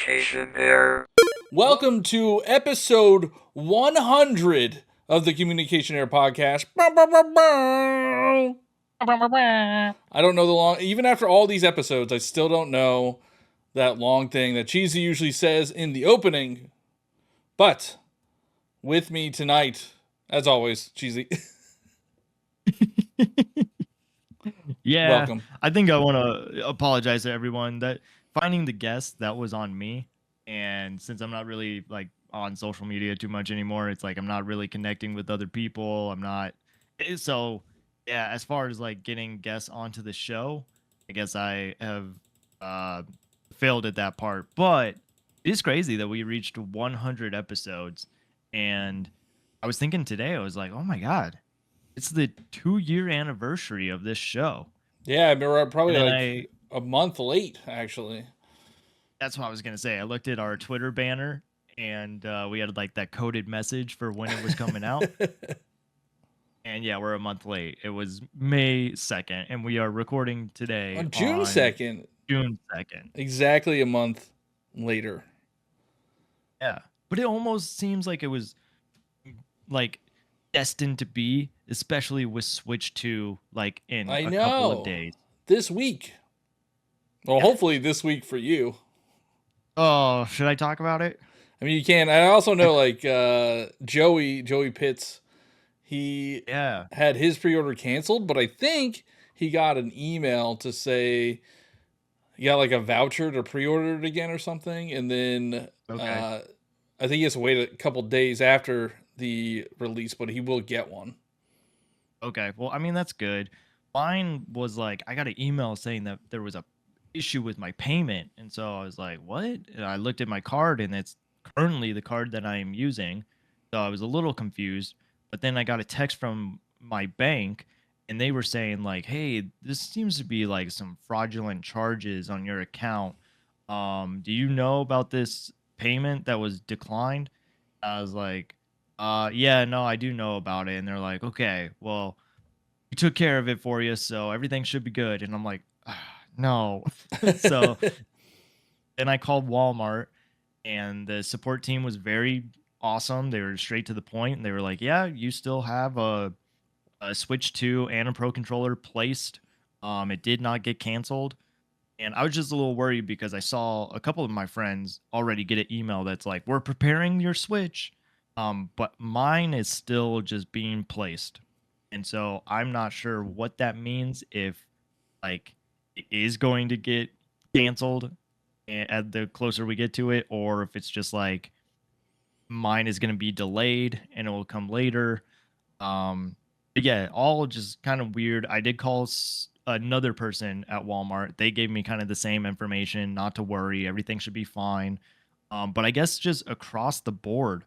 Communication Air. Welcome to episode 100 of the Communication Air podcast. I don't know the long, even after all these episodes, I still don't know that long thing that Cheesy usually says in the opening. But with me tonight, as always, Cheesy. Yeah, Welcome. I think I want to apologize to everyone that finding the guest that was on me. And since I'm not really like on social media too much anymore, it's like I'm not really connecting with other people. So yeah, as far as like getting guests onto the show, I guess I have uh failed at that part. But it is crazy that we reached 100 episodes. And I was thinking today, I was like, oh my God, it's the 2-year anniversary of this show. Yeah, we're probably And then like a month late, actually. that's what I was gonna say. I looked at our Twitter banner, and we had like that coded message for when it was coming out. And yeah, we're a month late. It was May 2nd, and we are recording today On June 2nd, June 2nd. exactly a month later. Yeah, but it almost seems like it was like destined to be, especially with Switch 2 like in I a know. couple of days. This week. Well, hopefully this week for you. Oh, should I talk about it? I mean, you can. I also know, like, Joey Pitts, he Yeah. had his pre-order canceled, but I think he got an email to say he got, like, a voucher to pre-order it again or something, and then Okay. I think he has to wait a couple days after the release, but he will get one. Okay. Well, I mean, that's good. Mine was like, I got an email saying that there was a issue with my payment. And so I was like, what? And I looked at my card, and it's currently the card that I am using. So I was a little confused. But then I got a text from my bank, and they were saying, like, hey, this seems to be like some fraudulent charges on your account. Do you know about this payment that was declined? I was like, yeah, no, I do know about it. And they're like, okay, well, we took care of it for you, so everything should be good. And I'm like, no. So then I called Walmart, and the support team was very awesome. They were straight to the point, and they were like, yeah, you still have a Switch 2 and a Pro controller placed. It did not get canceled. And I was just a little worried because I saw a couple of my friends already get an email that's like, we're preparing your Switch. But mine is still just being placed. And so I'm not sure what that means, if like it is going to get canceled at the closer we get to it, or if it's just like mine is going to be delayed and it will come later. But yeah, all just kind of weird. I did call another person at Walmart. They gave me kind of the same information, not to worry, everything should be fine. But I guess just across the board,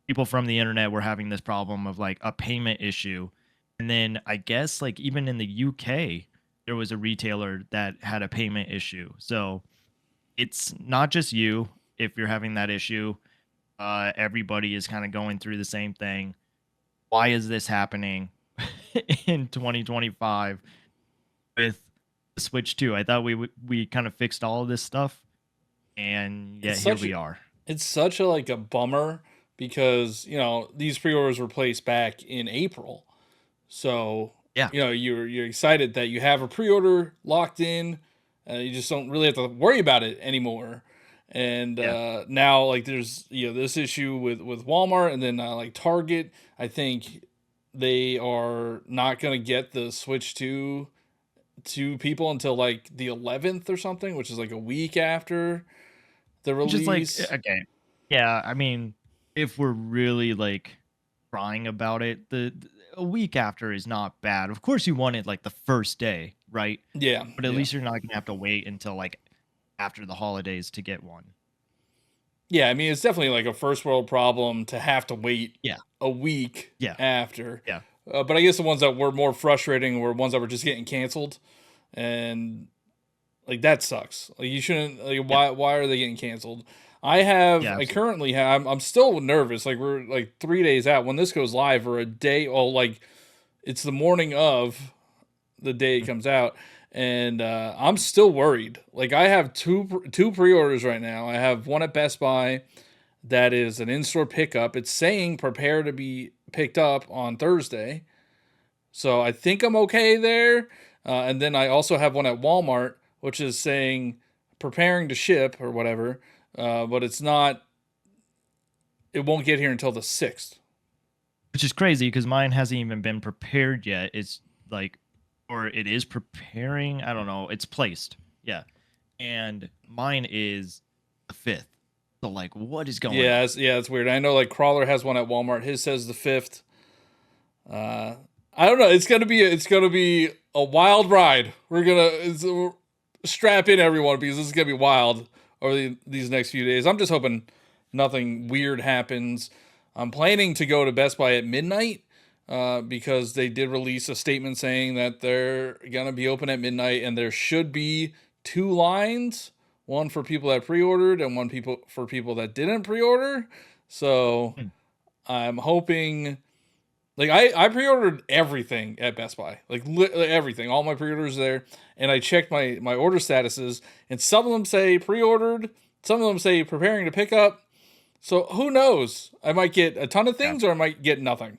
people from the internet were having this problem of like a payment issue. And then I guess like even in the UK, there was a retailer that had a payment issue. So it's not just you if you're having that issue. Everybody is kind of going through the same thing. Why is this happening in 2025 with the Switch 2? I thought we kind of fixed all of this stuff, and yeah, here we are. It's such a like a bummer because, you know, these pre-orders were placed back in April. So, Yeah. you know, you're excited that you have a pre-order locked in. You just don't really have to worry about it anymore. And Yeah. now, like, there's, you know, this issue with Walmart, and then like Target. I think they are not gonna get the Switch 2 to people until like the 11th or something, which is like a week after the Just like, release. okay. Yeah, I mean, if we're really like crying about it, a week after is not bad. Of course, you want it like the first day, right? Yeah, But at yeah. least you're not gonna have to wait until like after the holidays to get one. Yeah, I mean, it's definitely like a first world problem to have to wait Yeah. a week Yeah. after. Yeah. But I guess the ones that were more frustrating were ones that were just getting canceled, and like that sucks. Like you shouldn't. Like Yeah. why are they getting canceled? Yeah, I absolutely. currently have. I'm still nervous. Like we're like 3 days out when this goes live, or a day. Oh, like it's the morning of the day it Mhm. comes out, and I'm still worried. Like I have two pre-orders right now. I have one at Best Buy that is an in-store pickup. It's saying prepare to be picked up on Thursday, so I think I'm okay there. And then I also have one at Walmart, which is saying preparing to ship or whatever, but it's not. It won't get here until the 6th. Which is crazy because mine hasn't even been prepared yet. It's like, or it is preparing. I don't know. It's placed. Yeah. And mine is the 5th. So, like, what is going on? It's weird. I know like Crawler has one at Walmart. His says the 5th. I don't know. It's gonna be a wild ride. Strap in everyone because this is gonna be wild over these next few days. I'm just hoping nothing weird happens. I'm planning to go to Best Buy at midnight because they did release a statement saying that they're gonna be open at midnight, and there should be two lines, one for people that pre-ordered and for people that didn't pre-order. So Hmm. I'm hoping. Like I pre-ordered everything at Best Buy, like everything, all my pre-orders there, and I checked my order statuses, and some of them say pre-ordered, some of them say preparing to pick up. So who knows? I might get a ton of Yeah. things, or I might get nothing.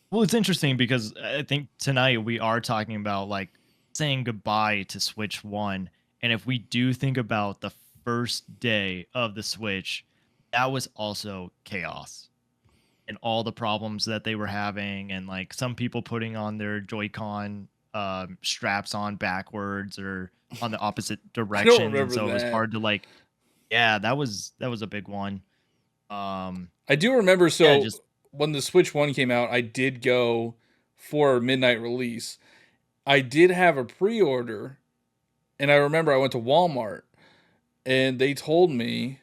Well, it's interesting because I think tonight we are talking about like saying goodbye to Switch 1. And if we do think about the first day of the Switch, that was also chaos and all the problems that they were having. And like some people putting on their Joy-Con straps on backwards or on the opposite I don't directions. And remember so it was that. hard to like, yeah, that was a big one. Um, I do remember. yeah, So just when the Switch One came out, I did go for a midnight release. I did have a pre-order, and I remember I went to Walmart, and they told me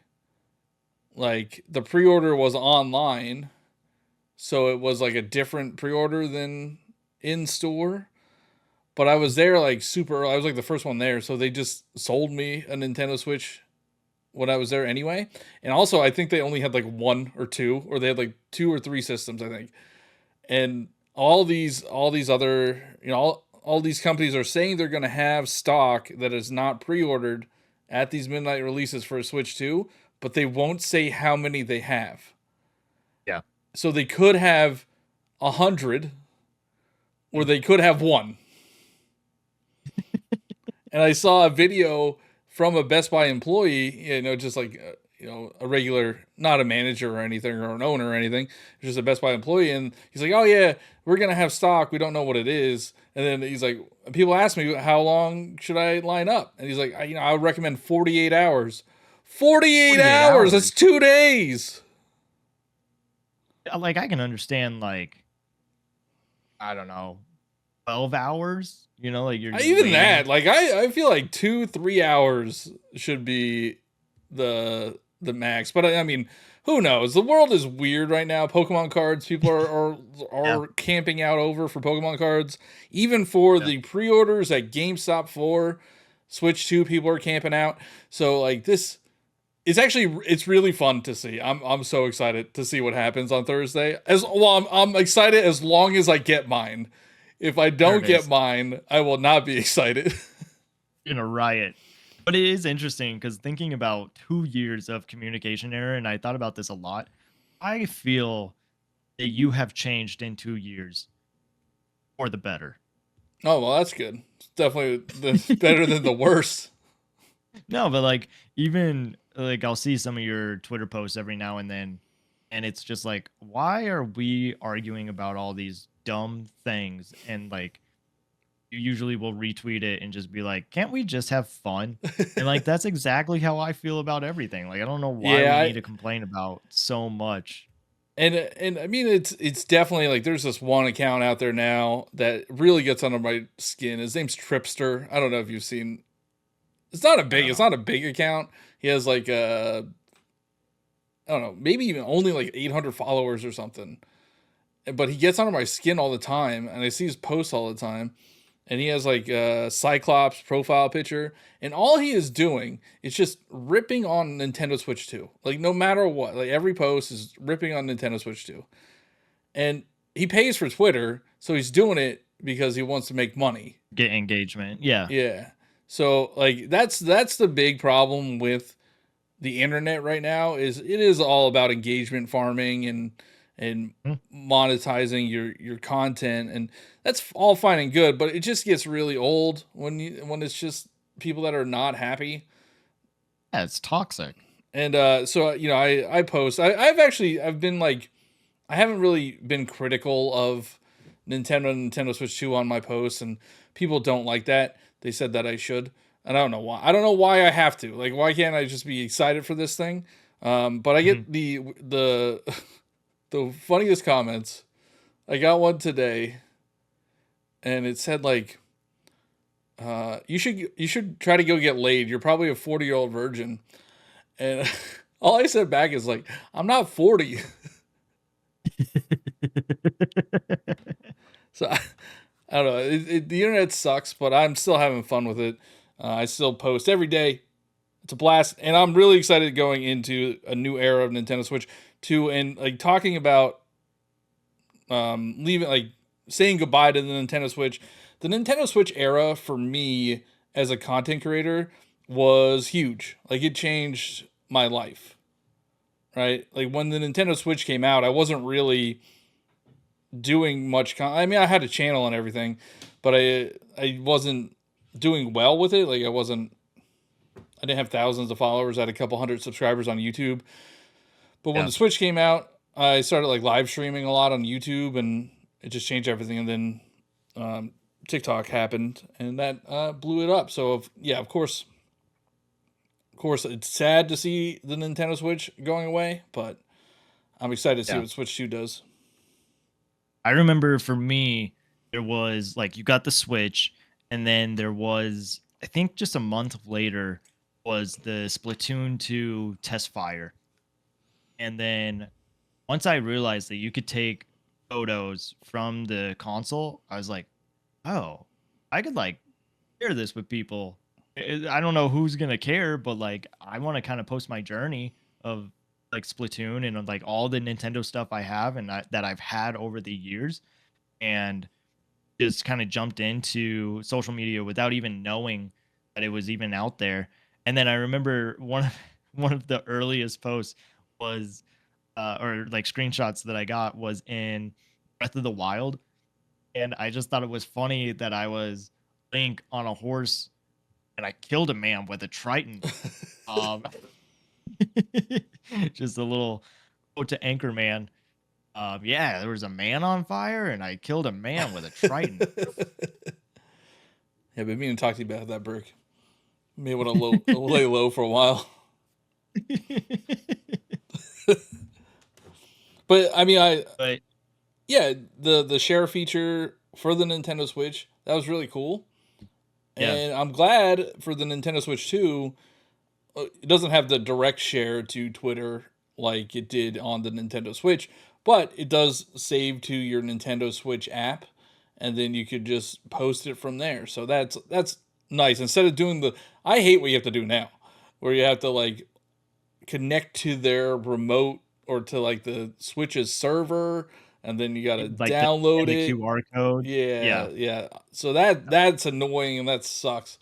like the pre-order was online, so it was like a different pre-order than in store. But I was there like super early. I was like the first one there, so they just sold me a Nintendo Switch when I was there anyway. And also, I think they only had like one or two, or they had like two or three systems, I think. And all these other, all these companies are saying they're going to have stock that is not pre-ordered at these midnight releases for a Switch 2, but they won't say how many they have. yeah. So they could have 100, or they could have one. And I saw a video from a Best Buy employee, just like a regular, not a manager or anything or an owner or anything, just a Best Buy employee, and he's like, "Oh yeah, we're gonna have stock. We don't know what it is." And then he's like, "People ask me how long should I line up?" And he's like, "I would recommend 48 hours." 48 48 hours. That's hours. 2 days. Like I can understand like I don't know 12 hours, like you're just Even waiting. that, like I feel like 2-3 hours should be the max. But I mean, who knows? The world is weird right now. Pokemon cards, people Yeah, are camping out over for Pokemon cards. Even for yeah. the pre-orders at GameStop for Switch 2, people are camping out. So like this, it's really fun to see. I'm so excited to see what happens on Thursday. As well, I'm excited as long as I get mine. If I There don't it get is. mine, I will not be excited. In a riot. But it is interesting because thinking about 2 years of communication error, and I thought about this a lot. I feel that you have changed in 2 years for the better. Oh well, that's good. It's definitely better than the worst. No, but like even like I'll see some of your Twitter posts every now and it's just like, why are we arguing about all these dumb things? And like you usually will retweet it and just be like, can't we just have fun? And like that's exactly how I feel about everything. Like I don't know why Yeah, we need to complain about so much. and I mean it's definitely like there's this one account out there now that really gets under my skin. His name's Tripster. I don't know if you've seen. I don't It's know. not a big account. He has like I don't know, maybe even only like 800 followers or something. But he gets under my skin all the time, and I see his posts all the time. And he has like a Cyclops profile picture, and all he is doing is just ripping on Nintendo Switch 2. Like no matter what, like every post is ripping on Nintendo Switch 2. And he pays for Twitter, so he's doing it because he wants to make money. Get engagement. Yeah. Yeah. So like that's the big problem with the internet right now is it is all about engagement farming and Mhm. monetizing your content, and that's all fine and good, but it just gets really old when it's just people that are not happy. Yeah, it's toxic. And so I post. I've been like I haven't really been critical of Nintendo Switch 2 on my posts, and people don't like that. They said that I should, and I don't know why. I don't know why I have to. Like, why can't I just be excited for this thing? But I Mhm. get the the funniest comments. I got one today, and it said like, you should try to go get laid. You're probably a 40-year-old virgin." And all I said back is like, "I'm not 40." So I don't know. The internet sucks, but I'm still having fun with it. I still post every day. It's a blast, and I'm really excited going into a new era of Nintendo Switch 2, and like talking about leaving, like saying goodbye to the Nintendo Switch. The Nintendo Switch era for me as a content creator was huge. Like it changed my life. Right? Like when the Nintendo Switch came out, I wasn't really doing much. I mean, I had a channel and everything, but I wasn't doing well with it. Like I wasn't. I didn't have thousands of followers. I had a couple hundred subscribers on YouTube. But when Yeah. the Switch came out, I started like live streaming a lot on YouTube, and it just changed everything. And then TikTok happened, and that blew it up. So yeah, of course, it's sad to see the Nintendo Switch going away, but I'm excited to see Yeah. what Switch 2 does. I remember for me, there was like you got the Switch, and then there was I think just a month later was the Splatoon 2 test fire. And then once I realized that you could take photos from the console, I was like, oh, I could like share this with people. I don't know who's gonna care, but like I want to kind of post my journey of like Splatoon and like all the Nintendo stuff I have and that I've had over the years, and just kind of jumped into social media without even knowing that it was even out there. And then I remember one of the earliest posts was or like screenshots that I got was in Breath of the Wild, and I just thought it was funny that I was Link on a horse and I killed a man with a Triton. Um, just a little quote to Anchorman. Yeah, there was a man on fire and I killed a man with a Triton. Yeah, but me and talk to you about that, Burke. May want to lay low for a while. But I mean, But yeah, the share feature for the Nintendo Switch, that was really cool, yeah, and I'm glad for the Nintendo Switch 2. It doesn't have the direct share to Twitter like it did on the Nintendo Switch, but it does save to your Nintendo Switch app, and then you could just post it from there. So that's nice. Instead of doing the, I hate what you have to do now, where you have to like connect to their remote or to like the Switch's server, and then you got to like the download and the it. QR code. Yeah, Yeah. yeah. So that's annoying and that sucks.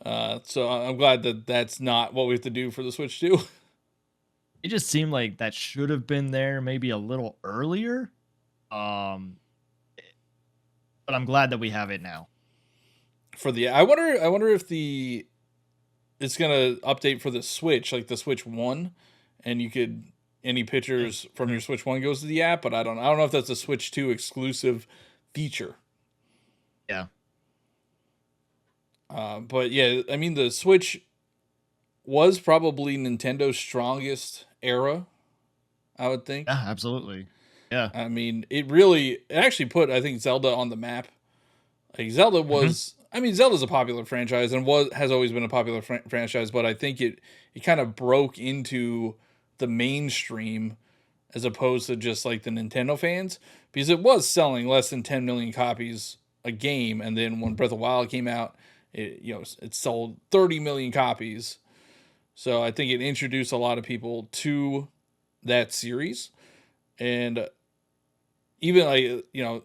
So I'm glad that that's not what we have to do for the Switch 2. It just seemed like that should have been there maybe a little earlier. Um, but I'm glad that we have it now. For the I wonder if the it's gonna update for the Switch, like the Switch One, and you could any pictures from your Mhm. Switch One goes to the app, but I don't know if that's a Switch 2 exclusive feature. Yeah. But yeah, I mean the Switch was probably Nintendo's strongest era, I would think. Yeah, absolutely. Yeah. I mean, it actually put, I think, Zelda on the map. Like Zelda Mhm. was, I mean, Zelda's a popular franchise and has always been a popular franchise, but I think it kind of broke into the mainstream as opposed to just like the Nintendo fans, because it was selling less than 10 million copies a game, and then when Breath of the Wild came out, it sold 30 million copies. So I think it introduced a lot of people to that series, and even like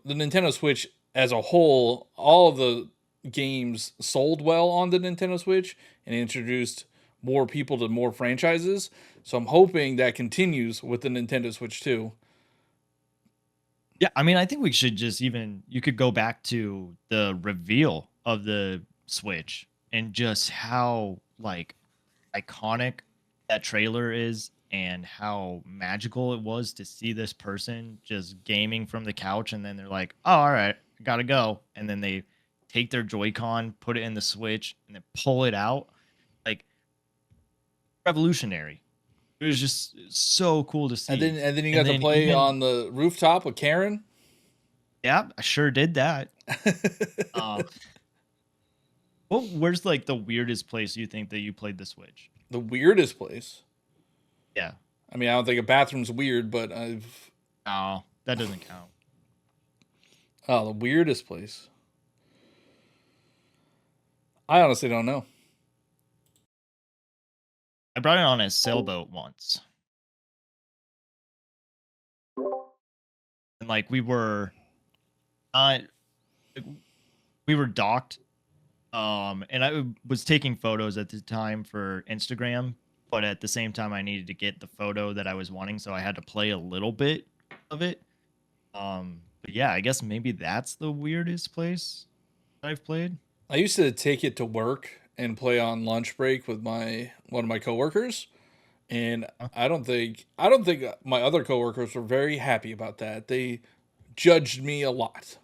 the Nintendo Switch as a whole, all of the games sold well on the Nintendo Switch and introduced more people to more franchises. So I'm hoping that continues with the Nintendo Switch too. Yeah, I mean, I think we should just even you could go back to the reveal of the Switch and just how like iconic that trailer is and how magical it was to see this person just gaming from the couch and then they're like, "Oh, all right, I got to go." And then they take their Joy-Con, put it in the Switch and then pull it out. Like revolutionary. It was just so cool to see. And then you And got to then play even on the rooftop with Karen. yeah, I sure did that. Uh, well, where's like the weirdest place you think that you played the Switch? The weirdest place. Yeah. I mean, I don't think a bathroom's weird, but No, that doesn't count. the weirdest place. I honestly don't know. I brought it on a sailboat once. And like we were not like, we were docked. And was taking photos at the time for Instagram, but at the same time I needed to get the photo that I was wanting, so I had to play a little bit of it. But yeah, I guess maybe that's the weirdest place I've played. I used to take it to work and play on lunch break with one of my coworkers, and Huh? I don't think my other coworkers were very happy about that. They judged me a lot.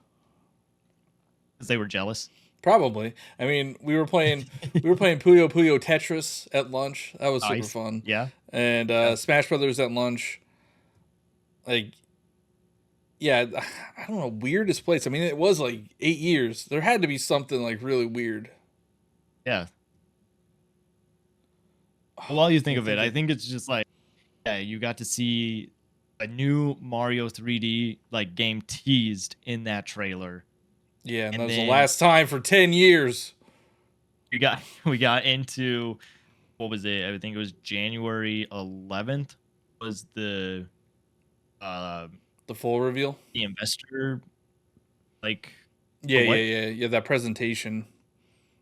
'Cause they were jealous. Probably. I mean, we were playing Puyo Puyo Tetris at lunch. That was super Nice. fun. Yeah. And Yeah. Smash Brothers at lunch. Like, yeah, I don't know, weirdest place. I mean, it was like 8 years. There had to be something like really weird. Yeah. Well, while you think Can't of it, think I of. think it's just like, yeah, you got to see a new Mario 3D like game teased in that trailer. Yeah, and that And was the then last time for 10 years. we got into what was it? I think it was January 11th was uh The full reveal. the investor like Yeah, or yeah, what? yeah, yeah. That presentation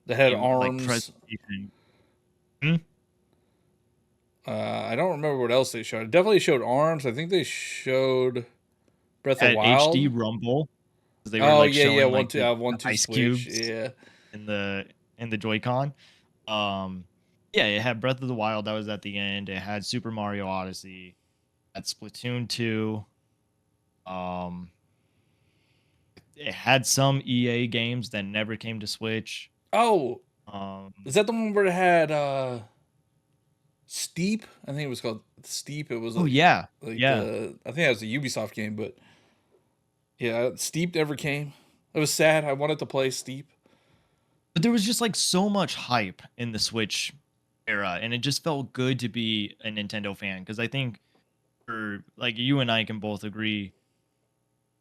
that had Like arms. presentation. Hmm? I don't remember what else they showed. It definitely showed arms. I think they showed Breath of At HD Wild. Rumble, 'cause they were Oh like yeah, yeah. showing One like two. I have the one two ice switch. cubes Yeah. in the Joy-Con. Um, yeah, it had Breath of the Wild that was at the end. It had Super Mario Odyssey, had Splatoon 2. Um, it had some EA games that never came to Switch. Oh, Um, is that the one where it had Steep? I think it was called Steep. It was oh yeah, like yeah. the I think that was a Ubisoft game, but yeah, Steep never came. It was sad. I wanted to play Steep. But there was just like so much hype in the Switch era, and it just felt good to be a Nintendo fan because I think for like you and I can both agree.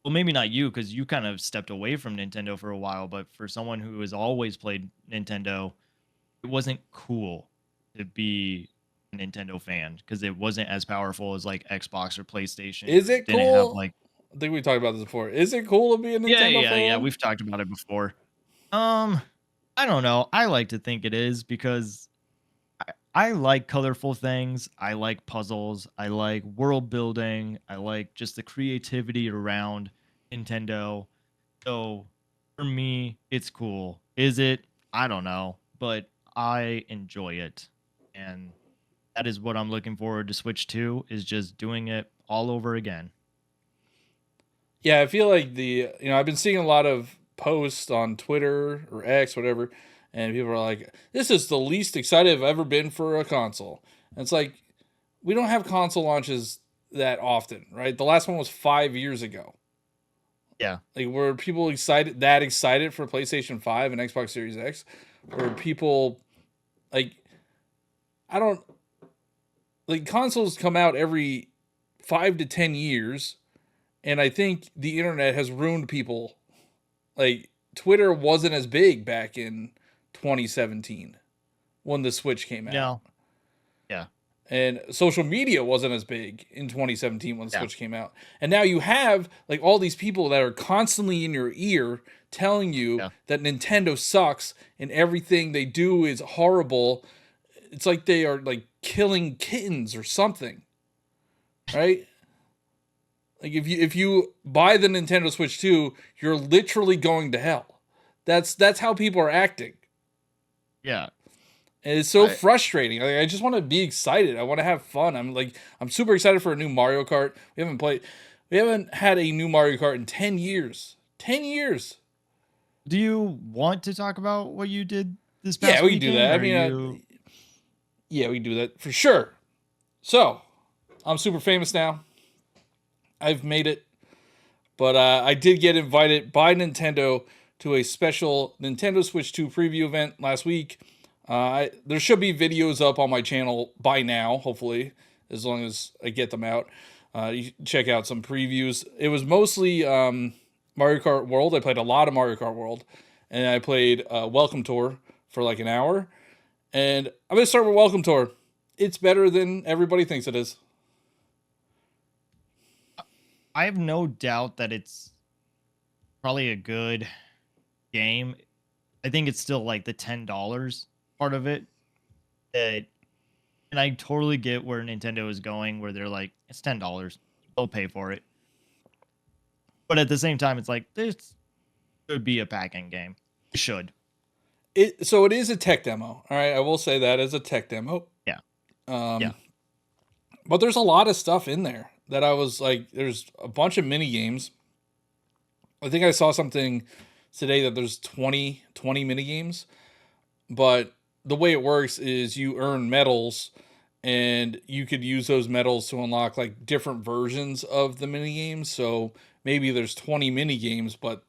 Well, maybe not you because you kind of stepped away from Nintendo for a while, but for someone who has always played Nintendo, it wasn't cool to be a Nintendo fan because it wasn't as powerful as like Xbox or PlayStation, Is or it it didn't have cool? like I think we talked about this before. Is it cool to be a Nintendo yeah. fan? We've talked about it before. Um, I don't know. I like to think it is because I like colorful things. I like puzzles. I like world building. I like just the creativity around Nintendo. So for me, it's cool. Is it? I don't know, but I enjoy it. And that is what I'm looking forward to Switch 2 is just doing it all over again. Yeah, I feel like I've been seeing a lot of posts on Twitter or X, whatever, and people are like, "This is the least excited I've ever been for a console." And it's like we don't have console launches that often, right? The last one was 5 years ago. Yeah. Like, were people excited for PlayStation 5 and Xbox Series X? Or people like I don't like consoles come out every 5 to 10 years, and I think the internet has ruined people. Like, Twitter wasn't as big back in 2017 when the Switch came out. No. Yeah. and social media wasn't as big in 2017 when the Yeah. Switch came out. And now you have like all these people that are constantly in your ear telling you Yeah. that Nintendo sucks and everything they do is horrible. It's like they are like killing kittens or something, right? Like if you buy the Nintendo Switch 2, you're literally going to hell. That's how people are acting. Yeah. And it's so I frustrating. Like, I just want to be excited. I want to have fun. I'm super excited for a new Mario Kart. We haven't had a new Mario Kart in 10 years. 10 years. Do you want to talk about what you did this Yeah, past we can do weekend? that. Or are you Yeah, we can do that for sure. So, I'm super famous now. I've made it. But I did get invited by Nintendo to a special Nintendo Switch 2 preview event last week. There should be videos up on my channel by now, hopefully, as long as I get them out. You can check out some previews. It was mostly Mario Kart World. I played a lot of Mario Kart World. And I played Welcome Tour for like an hour. And I'm going to start with Welcome Tour. It's better than everybody thinks it is. I have no doubt that it's probably a good game. I think it's still like the $10 part of it. That and I totally get where Nintendo is going, where they're like, it's $10. They'll pay for it. But at the same time, it's like this should be a pack-in game. It should. So it is a tech demo. All right, I will say that as a tech demo. Yeah. Yeah. But there's a lot of stuff in there that I was like, there's a bunch of mini games. I think I saw something today that there's 20 mini games. But the way it works is you earn medals and you could use those medals to unlock like different versions of the mini games. So maybe there's 20 mini games, but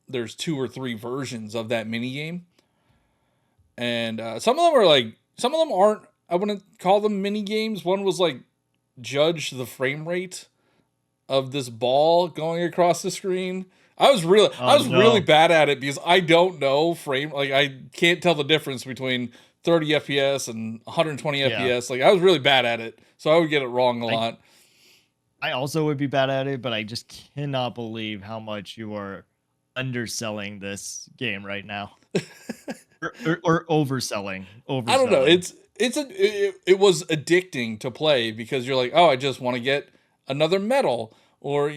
there's 2 or 3 versions of that mini game. And some of them aren't, I wouldn't call them mini games. One was like judge the frame rate of this ball going across the screen. I was really bad at it because I don't know I can't tell the difference between 30 FPS and 120 FPS. Like I was really bad at it. So I would get it wrong a lot. I also would be bad at it, but I just cannot believe how much you are underselling this game right now. or overselling. I don't know. It was addicting to play because you're like, oh, I just want to get another medal, or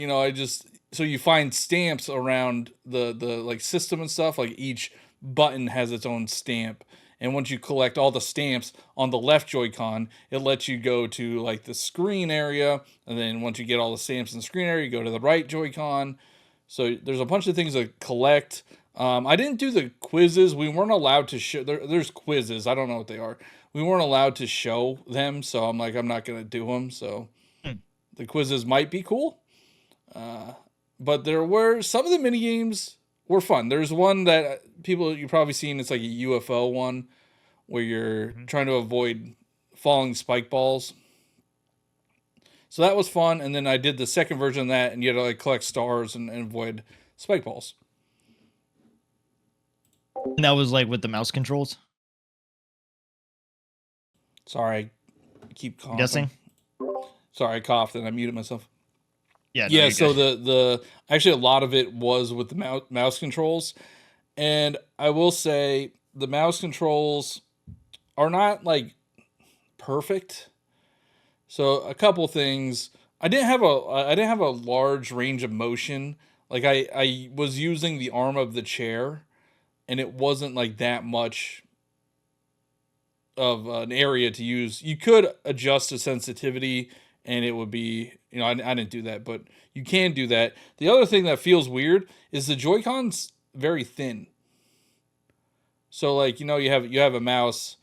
so you find stamps around the like system and stuff. Like each button has its own stamp, and once you collect all the stamps on the left Joy-Con, it lets you go to like the screen area, and then once you get all the stamps in the screen area, you go to the right Joy-Con. So there's a bunch of things to collect. I didn't do the quizzes. We weren't allowed to show. There's quizzes. I don't know what they are. We weren't allowed to show them, so I'm like, I'm not gonna do them. So the quizzes might be cool, but there were some of the mini games were fun. There's one that you've probably seen. It's like a UFO one where you're trying to avoid falling spike balls. So that was fun. And then I did the second version of that, and you had to like collect stars and avoid spike balls. And that was like with the mouse controls. Sorry, I keep coughing. I'm guessing. Sorry, I coughed and I muted myself. Yeah. Yeah. So the actually a lot of it was with the mouse controls, and I will say the mouse controls are not like perfect. So a couple things. I didn't have a large range of motion. Like I was using the arm of the chair, and it wasn't like that much of an area to use. You could adjust the sensitivity and it would be, I didn't do that, but you can do that. The other thing that feels weird is the Joy-Con's very thin. So like, you have a mouse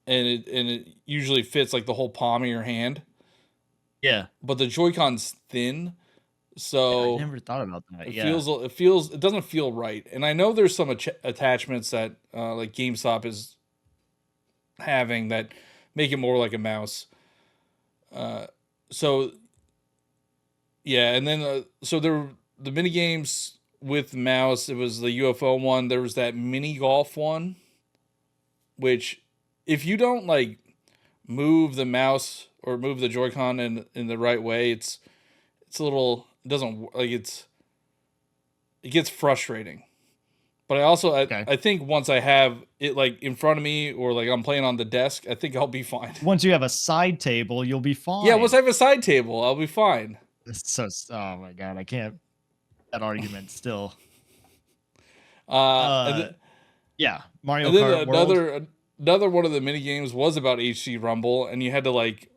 and it usually fits like the whole palm of your hand. Yeah. But the Joy-Con's thin. So I never thought about that. It doesn't feel right. And I know there's some attachments that like GameStop is having that make it more like a mouse. So yeah, and then so the mini games with mouse, it was the UFO one. There was that mini golf one, which if you don't like move the mouse or move the Joy-Con in the right way, it's a little, it doesn't like it gets frustrating. But I also Okay. I think once I have it like in front of me or like I'm playing on the desk, I think I'll be fine. Once you have a side table, you'll be Yeah, once fine. I have a side table, I'll be fine. It's so oh my god, I can't that argument still. And Uh yeah, Mario and then Kart World. another one of the mini games was about HC Rumble, and you had to like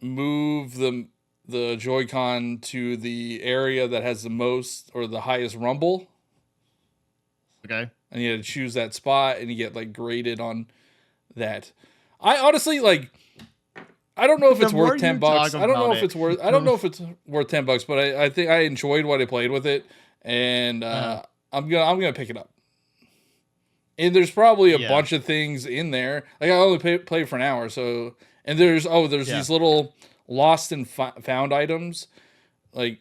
move the Joy-Con to the area that has the most or the highest rumble, Okay. and you had to choose that spot, and you get like graded on that. I honestly like. I don't know if The it's more worth you 10 bucks. talk I don't know about if it, it's worth. I don't the know if it's worth 10 bucks, but I think I enjoyed what I played with it, and uh, I'm gonna pick it up. And there's probably a yeah, bunch of things in there. Like I only played for an hour, so and there's yeah. these little lost and found items like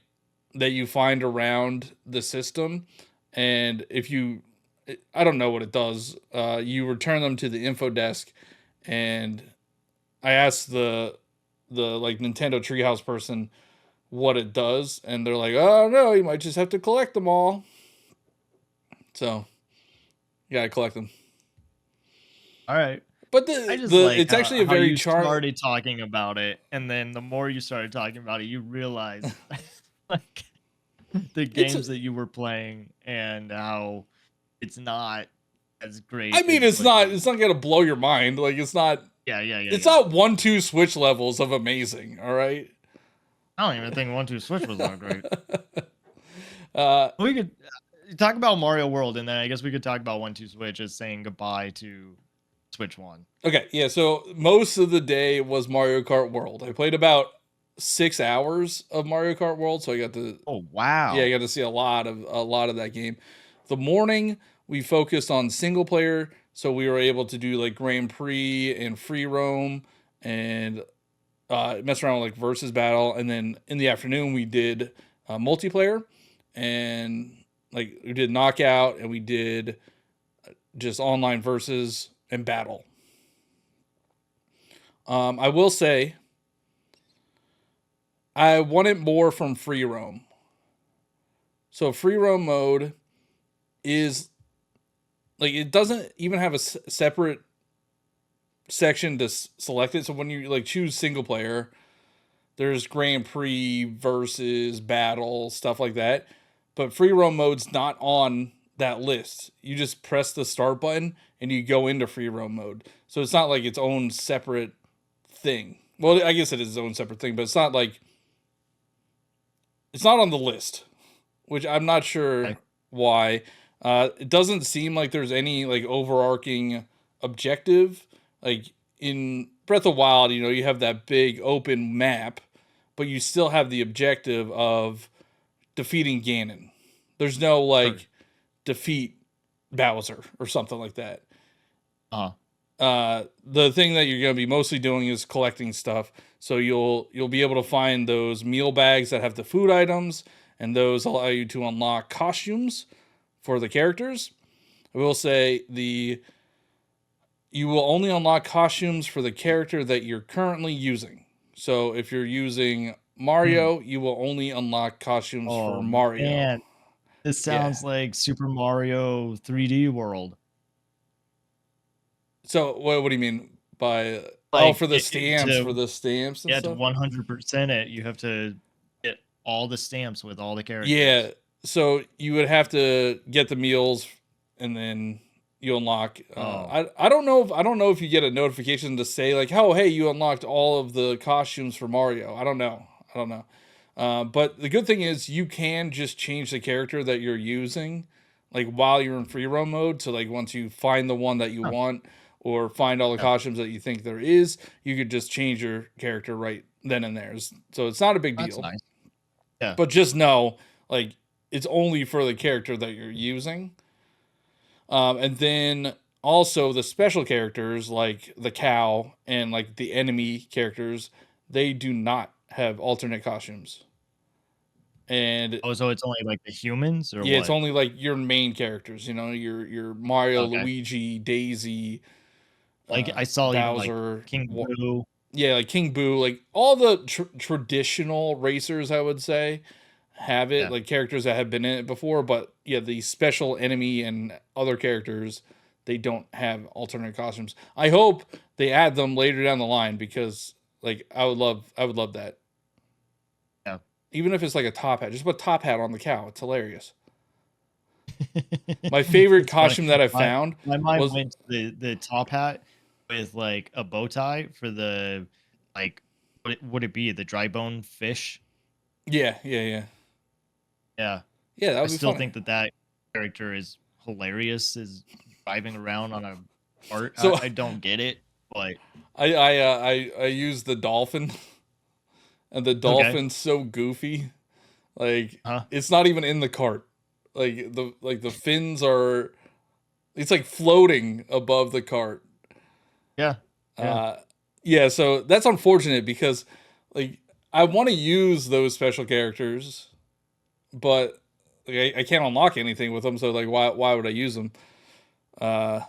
that you find around the system, and if you, I don't know what it does. You return them to the info desk, and I asked the like Nintendo Treehouse person what it does, and they're like, "Oh no, you might just have to collect them all." So you gotta collect them. All right. But I just the like it's actually a how very you charm. started talking about it, and then the more you started talking about it, you realized like the It's games that you were playing and how it's not as I great mean as what you. it's not gonna blow your mind. Like Yeah, yeah, yeah, it's yeah. not 1-2 Switch levels of amazing. All right. I don't even think 1-2 Switch was that great. uh, We could talk about Mario World, and then I guess we could talk about 1-2 Switch as saying goodbye to Switch One. okay, yeah. So most of the day was Mario Kart World. I played about 6 hours of Mario Kart World, so I got to Oh yeah, I wow! got to see a lot of that game. The morning we focused on single player, so we were able to do like Grand Prix and free roam and mess around with like versus battle, and then in the afternoon we did multiplayer and like we did knockout and we did just online versus and battle. I will say I wanted more from free roam. So free roam mode is like it doesn't even have a separate section to select it. So when you like choose single player, there's Grand Prix versus battle stuff like that. But free roam mode's not on that list. You just press the start button and you go into free roam mode. So it's not like its own separate thing. Well, I guess it is its own separate thing, but it's not like it's not on the list, which I'm not sure Okay. why. It doesn't seem like there's any like overarching objective. Like in Breath of Wild, you know, you have that big open map, but you still have the objective of defeating Ganon. There's no Sure. like defeat Bowser or something like that. Uh The thing that you're going to be mostly doing is collecting stuff. So you'll be able to find those meal bags that have the food items, and those allow you to unlock costumes for the characters. I will say you will only unlock costumes for the character that you're currently using. So if you're using hmm. Mario, you will only unlock costumes for Oh Mario. man, this Yeah. sounds like Super Mario 3D World. So what do you mean by oh Like for the stamps to and yeah to stuff? 100% it, you have to get all the stamps with all the Yeah. characters. So you would have to get the meals and then you unlock Oh, I don't know if you get a notification to say like, "Oh, hey, you unlocked all of the costumes for Mario." I don't know. I don't know. But the good thing is you can just change the character that you're using like while you're in free roam mode. So like once you find the one that you huh, want or find all the yeah, costumes that you think there is, you could just change your character right then and there. So it's not a big that's deal. nice. Yeah. But just know like it's only for the character that you're using. And then also the special characters like the cow and like the enemy characters, they do not have alternate costumes. And Oh, so it's only like the humans or yeah, it's what? only like your main characters, you know, your Mario, Okay. Luigi, Daisy, Like I saw even like Bowser. King Boo. yeah, like King Boo, like all the traditional racers, I would say, have it, Yeah. like characters that have been in it before. But yeah, the special enemy and other characters, they don't have alternate costumes. I hope they add them later down the line because like I would love that. Yeah. Even if it's like a top hat, just put top hat on the cow. It's hilarious. My favorite It's funny. costume that I My found my mind was went to the top hat with like a bow tie for the like would it be the dry bone fish? yeah, yeah, yeah, Yeah. yeah. That I would be still funny. think that that character is hilarious is driving around on a cart. So I don't get it, but I use the dolphin, and the okay. dolphin's so goofy. Like Huh? it's not even in the cart. Like the fins are. It's like floating above the cart. Yeah. Yeah. Uh, yeah. So that's unfortunate because like I want to use those special characters, but like, I can't unlock anything with them. So like why would I use them? Uh,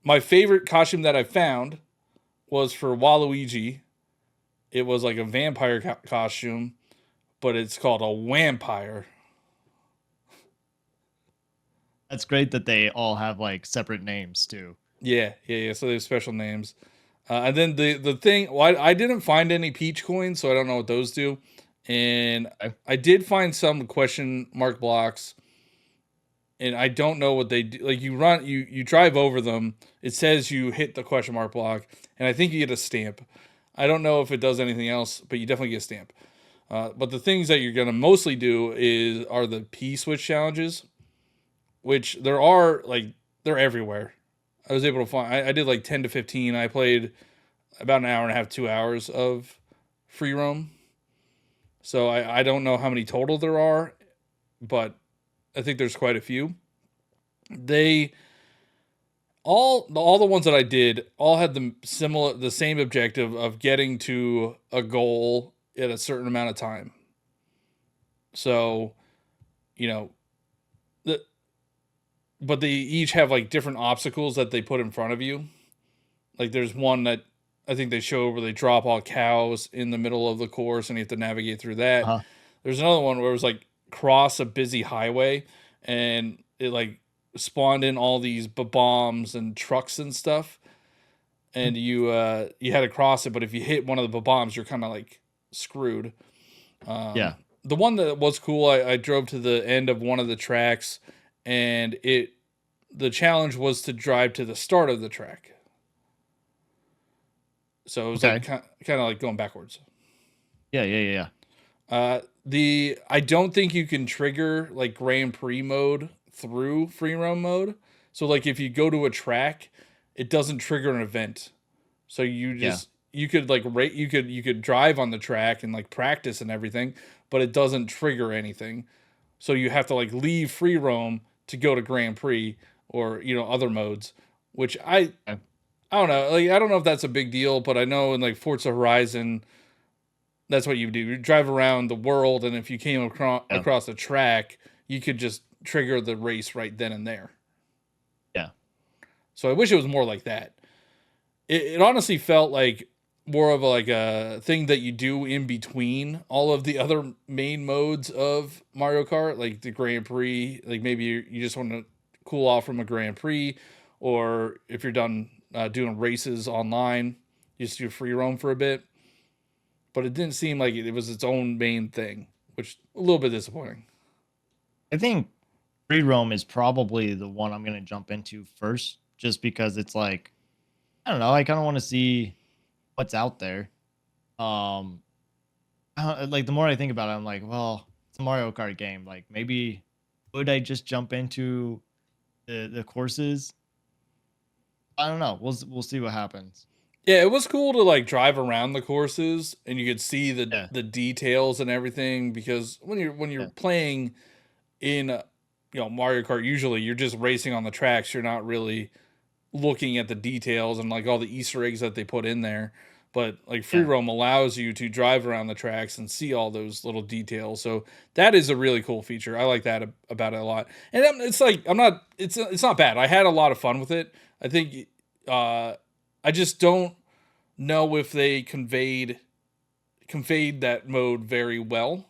my favorite costume that I found was for Waluigi. It was like a vampire costume, but it's called a vampire. That's great that they all have like separate names too. Yeah, yeah, yeah. So they have special names. And then the thing, well, I didn't find any peach coins, so I don't know what those do. And Okay. I did find some question mark blocks, and I don't know what they do. Like you drive over them. It says you hit the question mark block, and I think you get a stamp. I don't know if it does anything else, but you definitely get a stamp. But the things that you're gonna mostly do are the P switch challenges, which there are like they're everywhere. I was able to find. I did like 10 to 15. I played about an hour and a half, 2 hours of free roam. So I don't know how many total there are, but I think there's quite a few. They all the ones that I did all had the same objective of getting to a goal at a certain amount of time. So, you know, the but they each have like different obstacles that they put in front of you. Like there's one that I think they show where they drop all cows in the middle of the course and you have to navigate through that. Uh-huh. There's another one where it was like cross a busy highway and it like spawned in all these bombs and trucks and stuff. And you had to cross it, but if you hit one of the bombs, you're kind of like screwed. Yeah. The one that was cool, I drove to the end of one of the tracks, and the challenge was to drive to the start of the track. So it was like Okay. kind of like going backwards. Yeah, yeah, yeah. The I don't think you can trigger like Grand Prix mode through free roam mode. So like if you go to a track, it doesn't trigger an event. So Yeah. you could like rate you could drive on the track and like practice and everything, but it doesn't trigger anything. So you have to like leave free roam to go to Grand Prix or other modes, which Okay. I don't know. Like I don't know if that's a big deal, but I know in like Forza Horizon that's what you do. You drive around the world, and if you came Yeah. across a track, you could just trigger the race right then and there. Yeah. So I wish it was more like that. It honestly felt like more of like a thing that you do in between all of the other main modes of Mario Kart, like the Grand Prix. Like maybe you just want to cool off from a Grand Prix, or if you're done doing races online, you just do free roam for a bit. But it didn't seem like it was its own main thing, which a little bit disappointing. I think free roam is probably the one I'm gonna jump into first, just because it's like I don't know. I kind of want to see what's out there. Um, like the more I think about it, I'm like, well, it's a Mario Kart game. Like maybe would I just jump into the courses? I don't know. We'll see what happens. Yeah, it was cool to like drive around the courses and you could see Yeah, the details and everything because when you're yeah, playing in Mario Kart, usually you're just racing on the tracks. You're not really looking at the details and like all the Easter eggs that they put in there. But like free yeah. roam allows you to drive around the tracks and see all those little details. So that is a really cool feature. I like that about it a lot. And it's like I'm not. It's not bad. I had a lot of fun with it. I think. I just don't know if they conveyed that mode very well.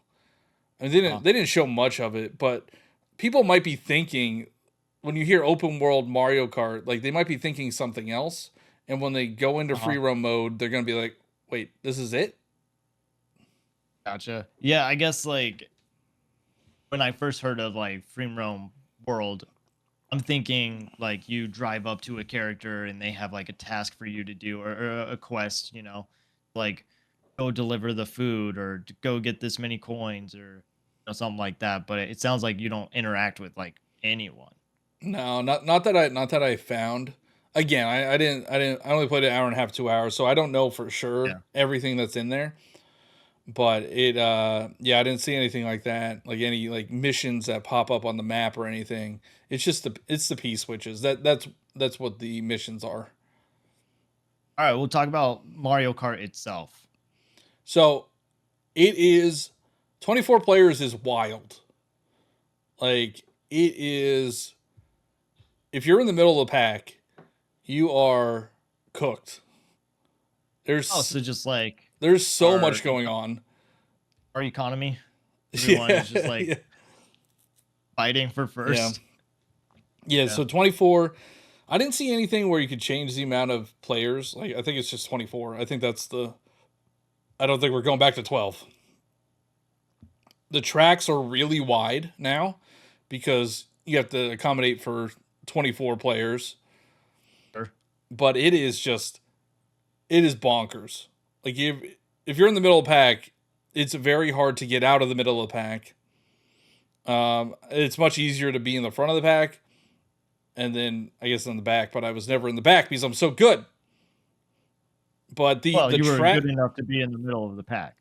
I mean, Uh, they didn't show much of it, but people might be thinking when you hear open world Mario Kart, like they might be thinking something else, and when they go into uh-huh. free roam mode, they're gonna be like, "Wait, this is it?" Gotcha. Yeah, I guess like when I first heard of like Free Roam World, I'm thinking like you drive up to a character and they have like a task for you to do, or a quest, like go deliver the food or go get this many coins, or something like that. But it sounds like you don't interact with like anyone. No, not that I found. Again, I only played an hour and a half, 2 hours, so I don't know for sure Yeah. everything that's in there. But yeah, I didn't see anything like that, like any like missions that pop up on the map or anything. It's the P switches. That's what the missions are. All right, we'll talk about Mario Kart itself. So it is 24 players is wild. Like it is if you're in the middle of the pack, you are cooked. Oh, There's so just like there's so our much going on. our economy, everyone Yeah, is just like yeah, fighting for yeah, first. yeah. Yeah. So 24. I didn't see anything where you could change the amount of players. Like I think it's just 24. I think that's the. I don't think we're going back to 12. The tracks are really wide now because you have to accommodate for 24 players. Sure. But it is bonkers. Like if you're in the middle of the pack, it's very hard to get out of the middle of the pack. It's much easier to be in the front of the pack, and then I guess in the back. But I was never in the back because I'm so good. But Well, the you were track, good enough to be in the middle of the pack.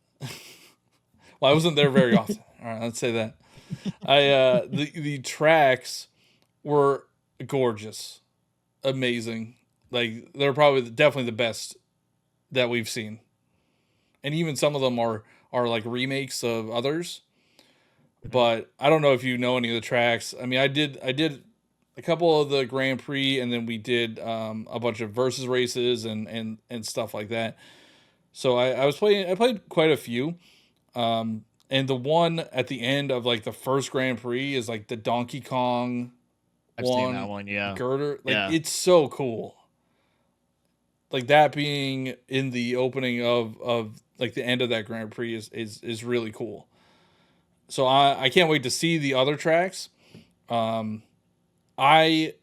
well, I wasn't there very often. All right, let's say that. The tracks were gorgeous, amazing. Like they're probably definitely the best that we've seen, and even some of them are like remakes of others. Mhm. But I don't know if you know any of the tracks. I mean, I did a couple of the Grand Prix, and then we did a bunch of versus races and stuff like that. So I played quite a few. And the one at the end of like the first Grand Prix is like the Donkey Kong I've seen that one one. Yeah. girder. Like Yeah. it's so cool. Like that being in the opening of like the end of that Grand Prix is really cool. So I can't wait to see the other tracks. Um, I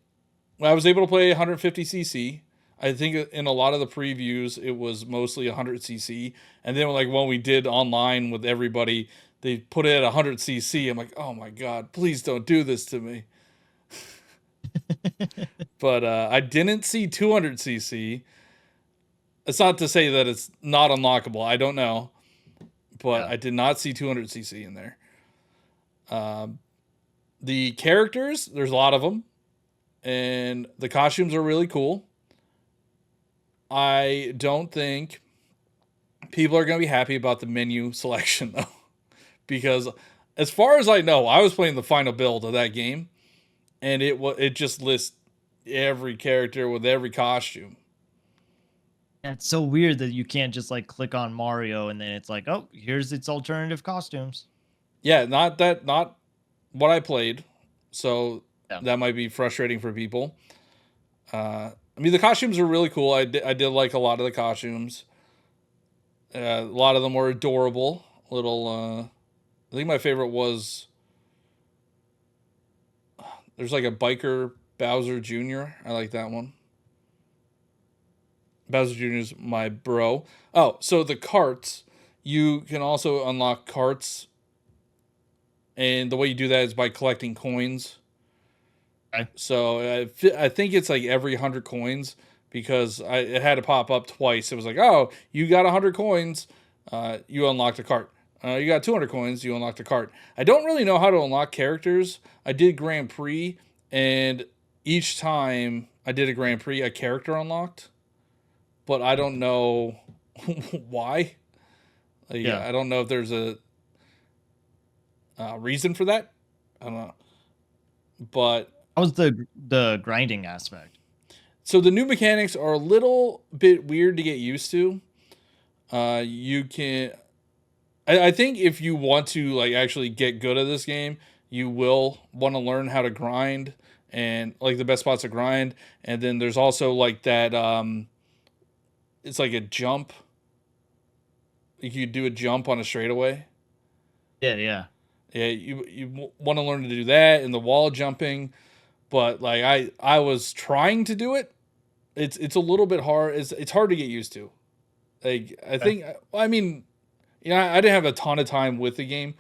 I was able to play 150cc. I think in a lot of the previews it was mostly 100cc, and then like when we did online with everybody, they put it at 100cc. I'm like, oh my god, please don't do this to me. But I didn't see 200cc. It's not to say that it's not unlockable. I don't know, but Yeah. I did not see 200cc in there. Um, the characters, there's a lot of them, and the costumes are really cool. I don't think people are going to be happy about the menu selection though, because as far as I know, I was playing the final build of that game, and it just lists every character with every costume. Yeah, it's so weird that you can't just like click on Mario and then it's like, oh, here's its alternative costumes. Yeah, not what I played, so Yeah. that might be frustrating for people. I mean, the costumes are really cool. I did like a lot of the costumes. A lot of them were adorable. Little, I think my favorite was there's like a biker Bowser Jr. I like that one. Bowser Jr. is my bro. Oh, so the carts, you can also unlock carts, and the way you do that is by collecting coins. Okay. So I think it's like every 100 coins because it had to pop up twice. It was like, oh, you got 100 coins, you unlocked a cart. You got 200 coins, you unlocked a cart. I don't really know how to unlock characters. I did Grand Prix, and each time I did a Grand Prix, a character unlocked, but I don't know why. Like, Yeah. I don't know if there's a reason for that. I don't know, but How was the grinding aspect? So the new mechanics are a little bit weird to get used to. You can, I think if you want to like actually get good at this game, you will want to learn how to grind and like the best spots to grind. And then there's also like that. It's like a jump. You could do a jump on a straightaway. Yeah, yeah. Yeah, you want to learn to do that and the wall jumping. But like I was trying to do it. It's a little bit hard. It's hard to get used to. Like I Okay. think I mean, yeah, I didn't have a ton of time with the game,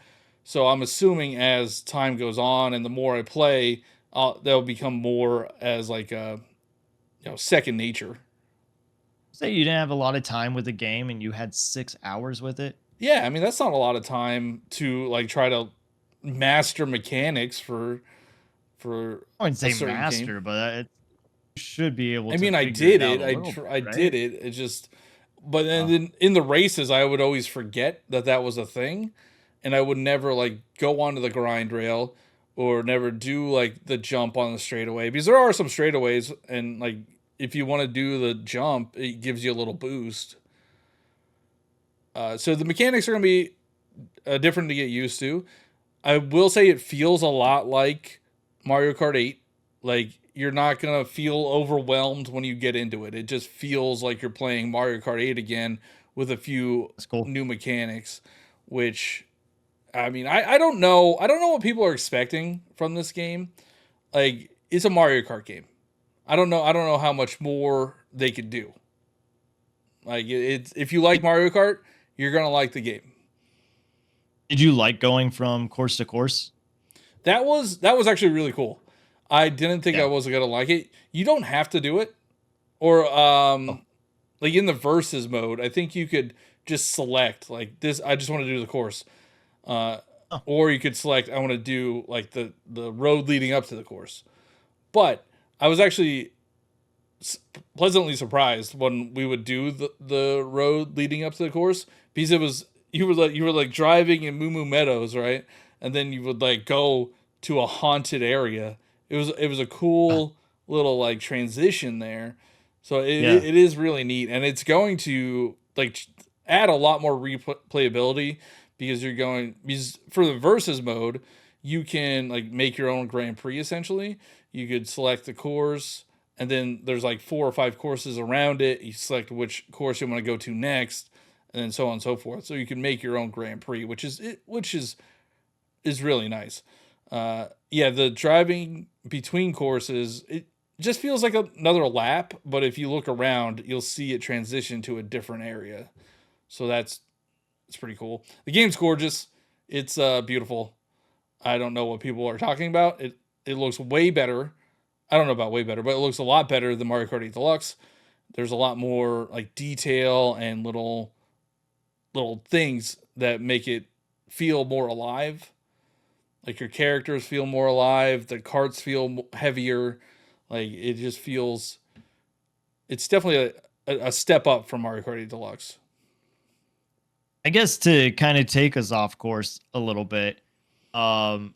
so I'm assuming as time goes on and the more I play, that'll become more as like a second nature. Say you didn't have a lot of time with the game and you had 6 hours with it. Yeah, I mean that's not a lot of time to like try to master mechanics for I wouldn't a say certain game. master, but you should be able I to mean I figure it did out it. a little I bit, did right? it. It just but then Oh, in the races I would always forget that that was a thing, and I would never like go onto the grind rail or never do like the jump on the straightaway because there are some straightaways and like if you want to do the jump it gives you a little boost. So the mechanics are going to be different to get used to. I will say it feels a lot like Mario Kart 8. Like you're not going to feel overwhelmed when you get into it. It just feels like you're playing Mario Kart 8 again with a few that's cool. new mechanics, which I mean, I don't know. I don't know what people are expecting from this game. Like it's a Mario Kart game. I don't know how much more they could do. Like it's if you like Did, Mario Kart, you're going to like the game. did you like going from course to course? That was actually really cool. I didn't think I Yeah. was gonna like it. You don't have to do it, or Oh, like in the versus mode. I think you could just select like this. I just want to do the course, uh, oh, or you could select I want to do like the road leading up to the course. But I was actually pleasantly surprised when we would do the road leading up to the course because it was you were like driving in Moo Moo Meadows, right? And then you would like go to a haunted area. It was a uh, cool little like transition there. So yeah. it is really neat and it's going to like add a lot more replayability because you're going because for the versus mode, you can like make your own Grand Prix essentially. You could select the course and then there's like 4 or 5 courses around it. You select which course you want to go to next, and then so on and so forth. So you can make your own Grand Prix, which is really nice. Yeah, the driving between courses it just feels like another lap, but if you look around, you'll see it transition to a different area. So that's it's pretty cool. The game's gorgeous. It's beautiful. I don't know what people are talking about. It looks way better. I don't know about way better, but it looks a lot better than Mario Kart 8 Deluxe. There's a lot more like detail and little things that make it feel more alive. Like your characters feel more alive, the carts feel heavier. Like it just feels it's definitely a step up from Mario Kart 8 Deluxe. I guess to kind of take us off course a little bit, um,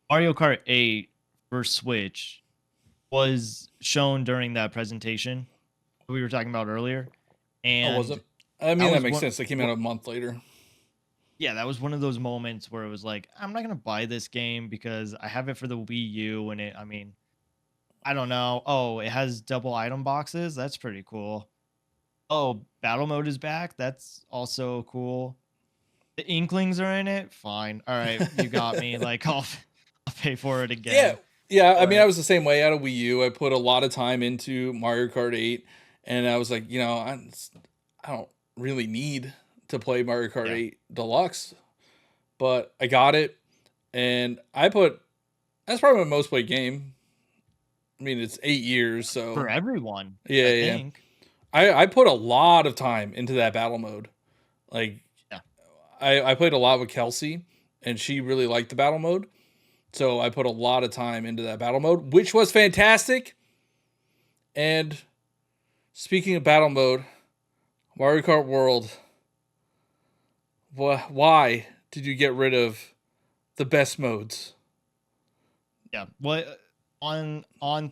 Mario Kart 8 for Switch was shown during that presentation we were talking about earlier, Oh, was it? and I that mean that was makes sense. They came out a month later. yeah, that was one of those moments where it was like, I'm not gonna buy this game because I have it for the Wii U, and I mean, I don't know. Oh, it has double item boxes. That's pretty cool. Oh, battle mode is back. That's also cool. The Inklings are in it. Fine. All right, you got me. Like, I'll pay for it Yeah, again. yeah. I mean, I But was the same way out of Wii U. I put a lot of time into Mario Kart 8, and I was like, I don't really need to play Mario Kart yeah, 8 Deluxe, but I got it, and I put that's probably my most played game. I mean, it's 8 years, for so everyone, I yeah, yeah. think. I put a lot of time into that battle mode. Like, Yeah. I played a lot with Kelsey, and she really liked the battle mode. So I put a lot of time into that battle mode, which was fantastic. And speaking of battle mode, Mario Kart World, why did you get rid of the best modes? Yeah. What on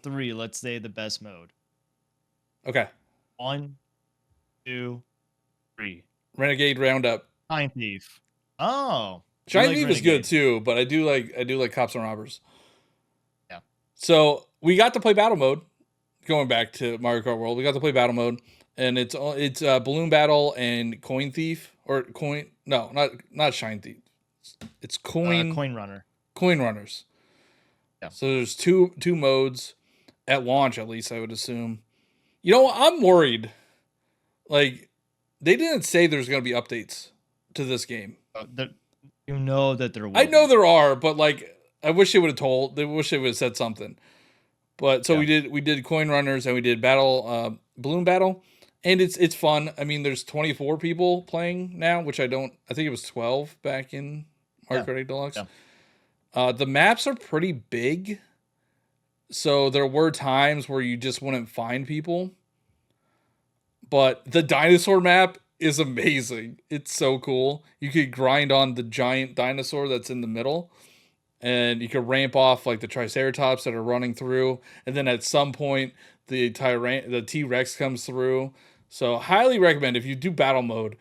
3, let's say the best mode. Okay. 1, 2, 3. Renegade Roundup. Shine Thief. Oh, you Shiny like Thief is good Renegade? too, but I do like Cops and Robbers. Yeah. So we got to play battle mode. Going back to Mario Kart World, we got to play battle mode, and it's balloon battle and coin thief or coin. No, not shine thief. It's Coin Runner. coin runners. Yeah. So there's two modes at launch, at least I would assume. You know, I'm worried. Like they didn't say there's going to be updates to this game. You know that there will I know be. there are, but like I wish they would have told. They wish they would have said something. But so Yeah. we did coin runners and we did battle balloon battle, and it's fun. I mean, there's 24 people playing now, which I think it was 12 back in Mario Yeah. Kart 8 Deluxe. Yeah. The maps are pretty big, so there were times where you just wouldn't find people. But the dinosaur map is amazing. It's so cool. You could grind on the giant dinosaur that's in the middle, and you could ramp off like the Triceratops that are running through, and then at some point the T Rex comes through. So highly recommend if you do battle mode,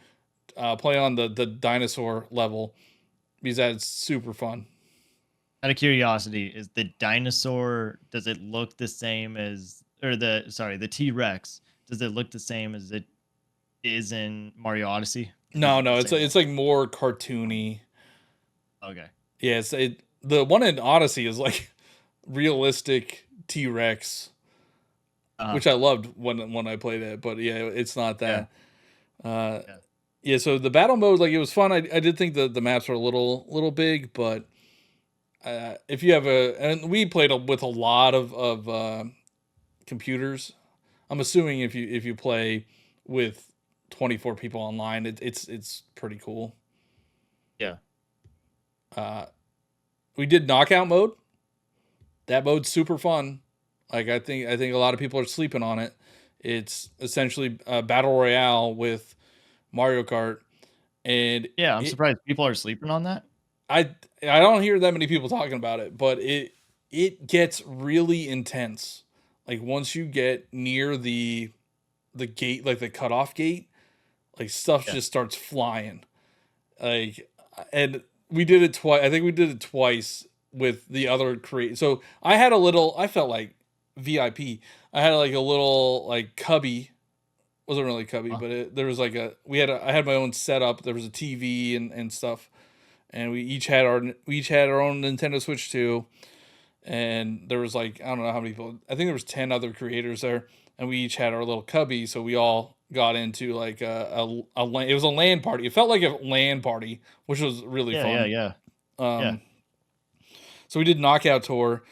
play on the dinosaur level because that's super fun. Out of curiosity, is the dinosaur, does it look the same as, or the T Rex, does it look the same as it is in Mario Odyssey? Like, is No, it the no, same it's one? like more cartoony. Okay. Yeah, the one in Odyssey is like realistic T Rex, Uh-huh. which I loved when I played it. But yeah, it's not Yeah. that. Uh, Yeah. yeah, so the battle mode, like it was fun. I did think the maps were a little big, but if you have and we played with a lot of computers. I'm assuming if you play with 24 people online, it's pretty cool. Yeah. Uh, we did knockout mode. That mode's super fun. Like I think a lot of people are sleeping on it. It's essentially a battle royale with Mario Kart, and Yeah, I'm it surprised people are sleeping on that. I don't hear that many people talking about it, but it gets really intense. Like once you get near the gate, like the cutoff gate, like stuff Yeah. just starts flying. Like, and we did it twice. I think we did it twice with the other create. So I had a little. I felt like VIP. I had like a little like cubby. Wasn't really cubby, Huh? but there was like I had my own setup. There was a TV and stuff, and we each had our own Nintendo Switch too. And there was like I don't know how many people. I think there was 10 other creators there, and we each had our little cubby. So we all got into like it was a LAN party. It felt like a LAN party, which was really Yeah, yeah, fun. yeah. Yeah. Um, so we did knockout tour,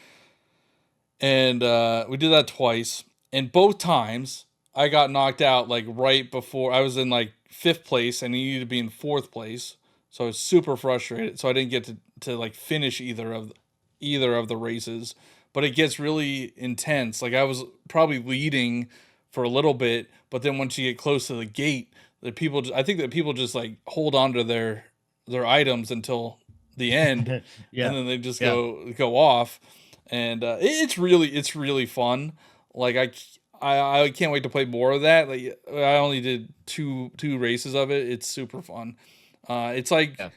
and we did that twice, and both times I got knocked out like right before I was in like fifth place, and I needed to be in fourth place. So I was super frustrated. So I didn't get to like finish either of the races. But it gets really intense. Like I was probably leading for a little bit, but then once you get close to the gate, I think that people just like hold on to their items until the end, and Yeah. then they just Yeah. go off, and it's really fun. Like I can't wait to play more of that. Like I only did two races of it. It's super fun. It's like Yeah.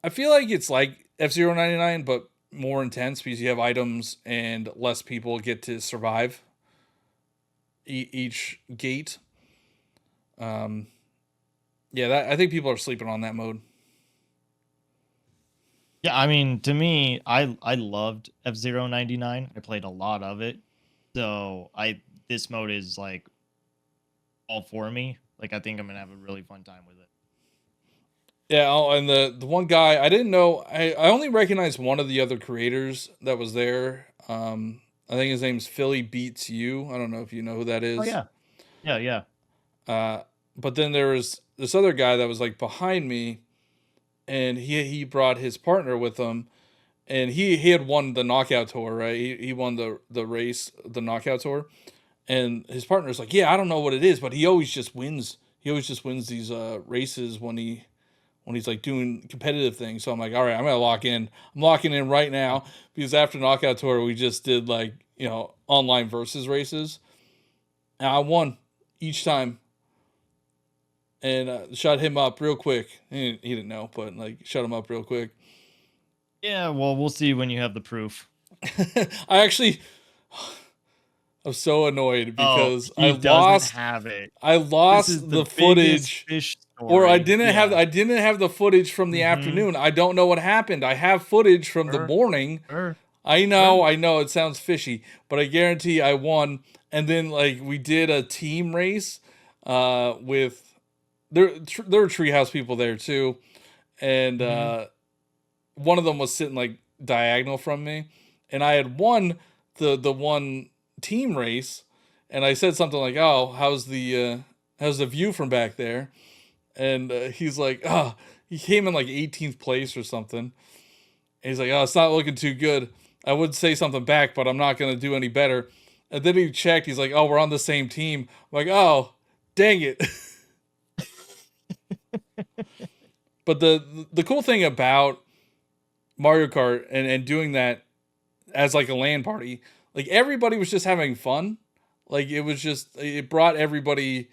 I feel like it's like F-Zero 99, but more intense because you have items and less people get to survive each gate. Um, yeah, I think people are sleeping on that mode. Yeah, I mean, to me, I loved F-Zero 99. I played a lot of it. So, this mode is like all for me. Like, I think I'm gonna have a really fun time with it. Yeah, oh, and the one guy I didn't know. I only recognized one of the other creators that was there. I think his name's Philly Beats You. I don't know if you know who that Oh is. yeah. Yeah, yeah. Uh, but then there was this other guy that was like behind me, and he brought his partner with him, and he had won the knockout tour, right? He won the race, the knockout tour, and his partner's like, yeah, I don't know what it is, but he always just wins. He always just wins these races when he's like doing competitive things. So I'm like, all right, I'm gonna lock in. I'm locking in right now because after knockout tour we just did like online versus races, And I won each time, and shut him up real quick. He didn't know, but like shut him up real quick. Yeah, well, we'll see when you have the proof. I actually, I'm so annoyed Oh, because he doesn't have it. I This is lost the the biggest footage, fish or story. Yeah. I didn't have the footage from the Mhm. afternoon. I don't know what happened. I have footage from the Sure. morning. Sure. I Sure. know it sounds fishy, but I guarantee I won. And then like we did a team race with there were treehouse people there too, and Mhm. one of them was sitting like diagonal from me, and I had won the one team race, and I said something like, "Oh, how's the view from back there?" And he's like, "Oh, he came in like 18th place or something." And he's like, "Oh, it's not looking too good." I would say something back, but I'm not gonna do any better. And then he checked. He's like, "Oh, we're on the same team." I'm like, "Oh, dang it!" But the cool thing about Mario Kart and doing that as like a LAN party, like everybody was just having fun. Like it brought everybody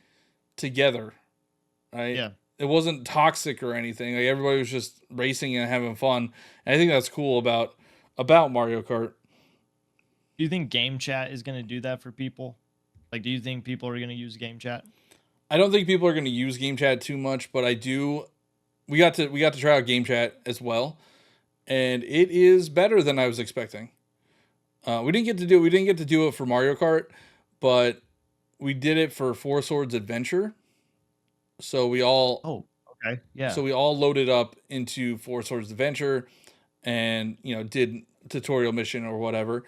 together, right? Yeah. It wasn't toxic or anything. Like everybody was just racing and having fun. And I think that's cool about Mario Kart. Do you think game chat is going to do that for people? Like, do you think people are going to use game chat? I don't think people are going to use game chat too much, but I do. We got to try out game chat as well, and it is better than I was expecting. We didn't get to do it for Mario Kart, but we did it for Four Swords Adventure. So Oh, okay. Yeah. we all loaded up into Four Swords Adventure, and did tutorial mission or whatever.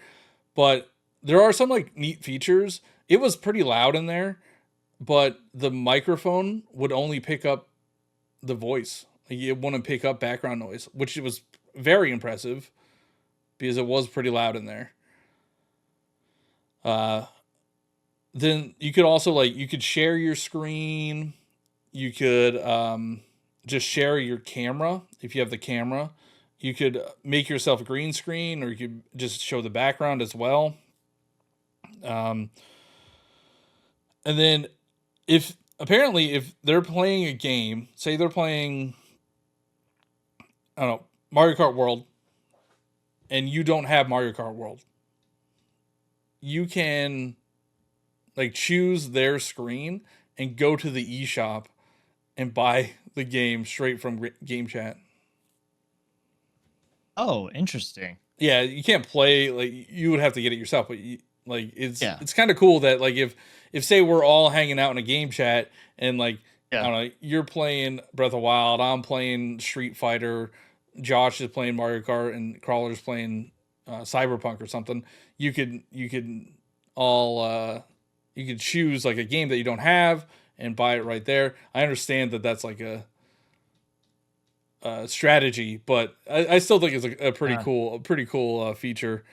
But there are some like neat features. It was pretty loud in there, but the microphone would only pick up the voice. Like, it wouldn't pick up background noise, which was very impressive because it was pretty loud in there. Uh, then you could also like you could share your screen. You could just share your camera if you have the camera. You could make yourself a green screen, or you could just show the background as well. Um, and then if they're playing a game, say they're playing, I don't know, Mario Kart World, and you don't have Mario Kart World, you can like choose their screen and go to the eShop and buy the game straight from Game Chat. Oh, interesting. Yeah, you can't play like you would have to get it yourself, but like Yeah. it's kind of cool that like if say we're all hanging out in a game chat and like I Yeah. don't know, you're playing Breath of Wild, I'm playing Street Fighter, Josh is playing Mario Kart, and Crawler's playing Cyberpunk or something. You could all you could choose like a game that you don't have and buy it right there. I understand that that's like a strategy, but I still think it's a pretty cool feature.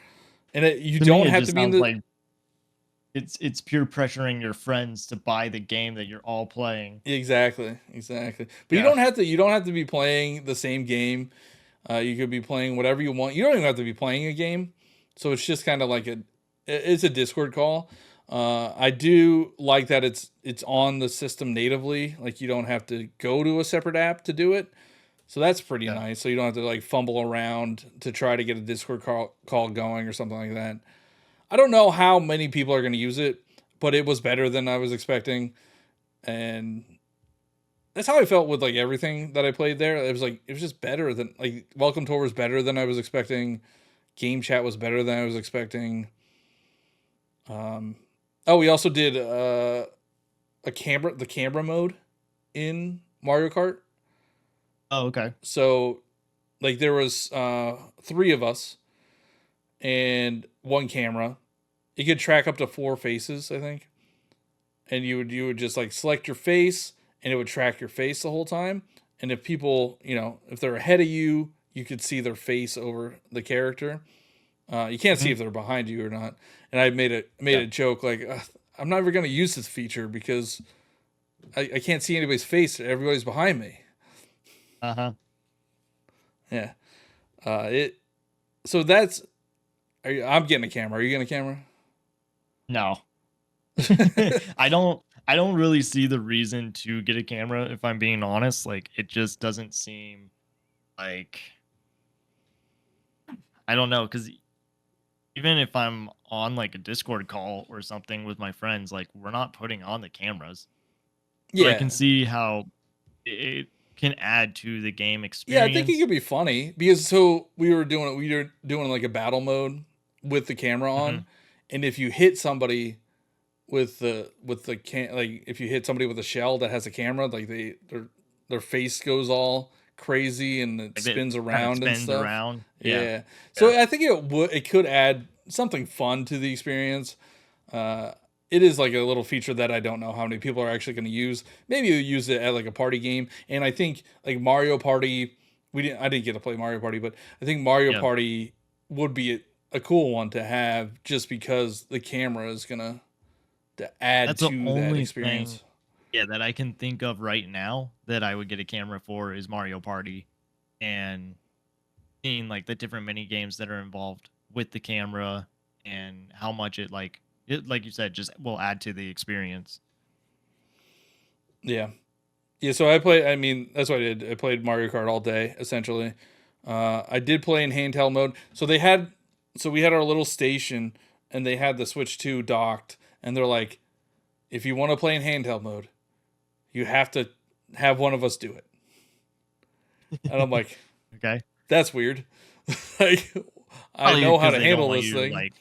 And you To me, don't it have to just be in sounds the like it's pure pressuring your friends to buy the game that you're all playing. exactly. But Yeah. you don't have to be playing the same game. You could be playing whatever you want. You don't even have to be playing a game. So it's just kind of like it's a Discord call. I do like that it's on the system natively. Like you don't have to go to a separate app to do it. So that's pretty Yeah. nice. So you don't have to like fumble around to try to get a Discord call going or something like that. I don't know how many people are going to use it, but it was better than I was expecting, and that's how I felt with like everything that I played there. It was just better than like Welcome Tour was better than I was expecting. Game Chat was better than I was expecting. Um, oh, we also did the camera mode in Mario Kart. Oh, okay. So like there was three of us and one camera. You could track up to four faces, I think. And you would just like select your face and it would track your face the whole time. And if people, if they're ahead of you, you could see their face over the character. You can't see Mhm. if they're behind you or not. And I made Yeah. a joke like, I'm never going to use this feature because I can't see anybody's face. Everybody's behind me. Uh-huh. Yeah. It. So that's. I'm getting a camera. Are you getting a camera? No. I don't really see the reason to get a camera if I'm being honest. Like it just doesn't seem like I don't know cuz even if I'm on like a Discord call or something with my friends, like we're not putting on the cameras. But I Yeah. can see how it can add to the game Yeah, I think it experience. could be funny because so we were doing like a battle mode with the camera Mhm. on, and if you hit somebody with the like if you hit somebody with a shell that has a camera, like their face goes all crazy and it Like it spins kind of around and spins stuff. around. Yeah. Yeah. Yeah. So I think it could add something fun to the experience. Uh, it is like a little feature that I don't know how many people are actually going to use. Maybe you use it at like a party game, and I think like Mario Party. I didn't get to play Mario Party, but I think Mario Yeah. Party would be a cool one to have just because the camera is gonna to add That's the to that only thing experience. yeah that I can think of right now that I would get a camera for is Mario Party and seeing like the different mini games that are involved with the camera and how much it like you said just will add to the experience. Yeah, yeah. So I play. I mean, that's what I did. I played Mario Kart all day essentially. I did play in handheld mode. So we had our little station, and they had the Switch 2 docked, and they're like, if you want to play in handheld mode, you have to have one of us do it. And I'm like, Okay. that's weird. Like, I Probably know how because to they don't handle want this you to thing. like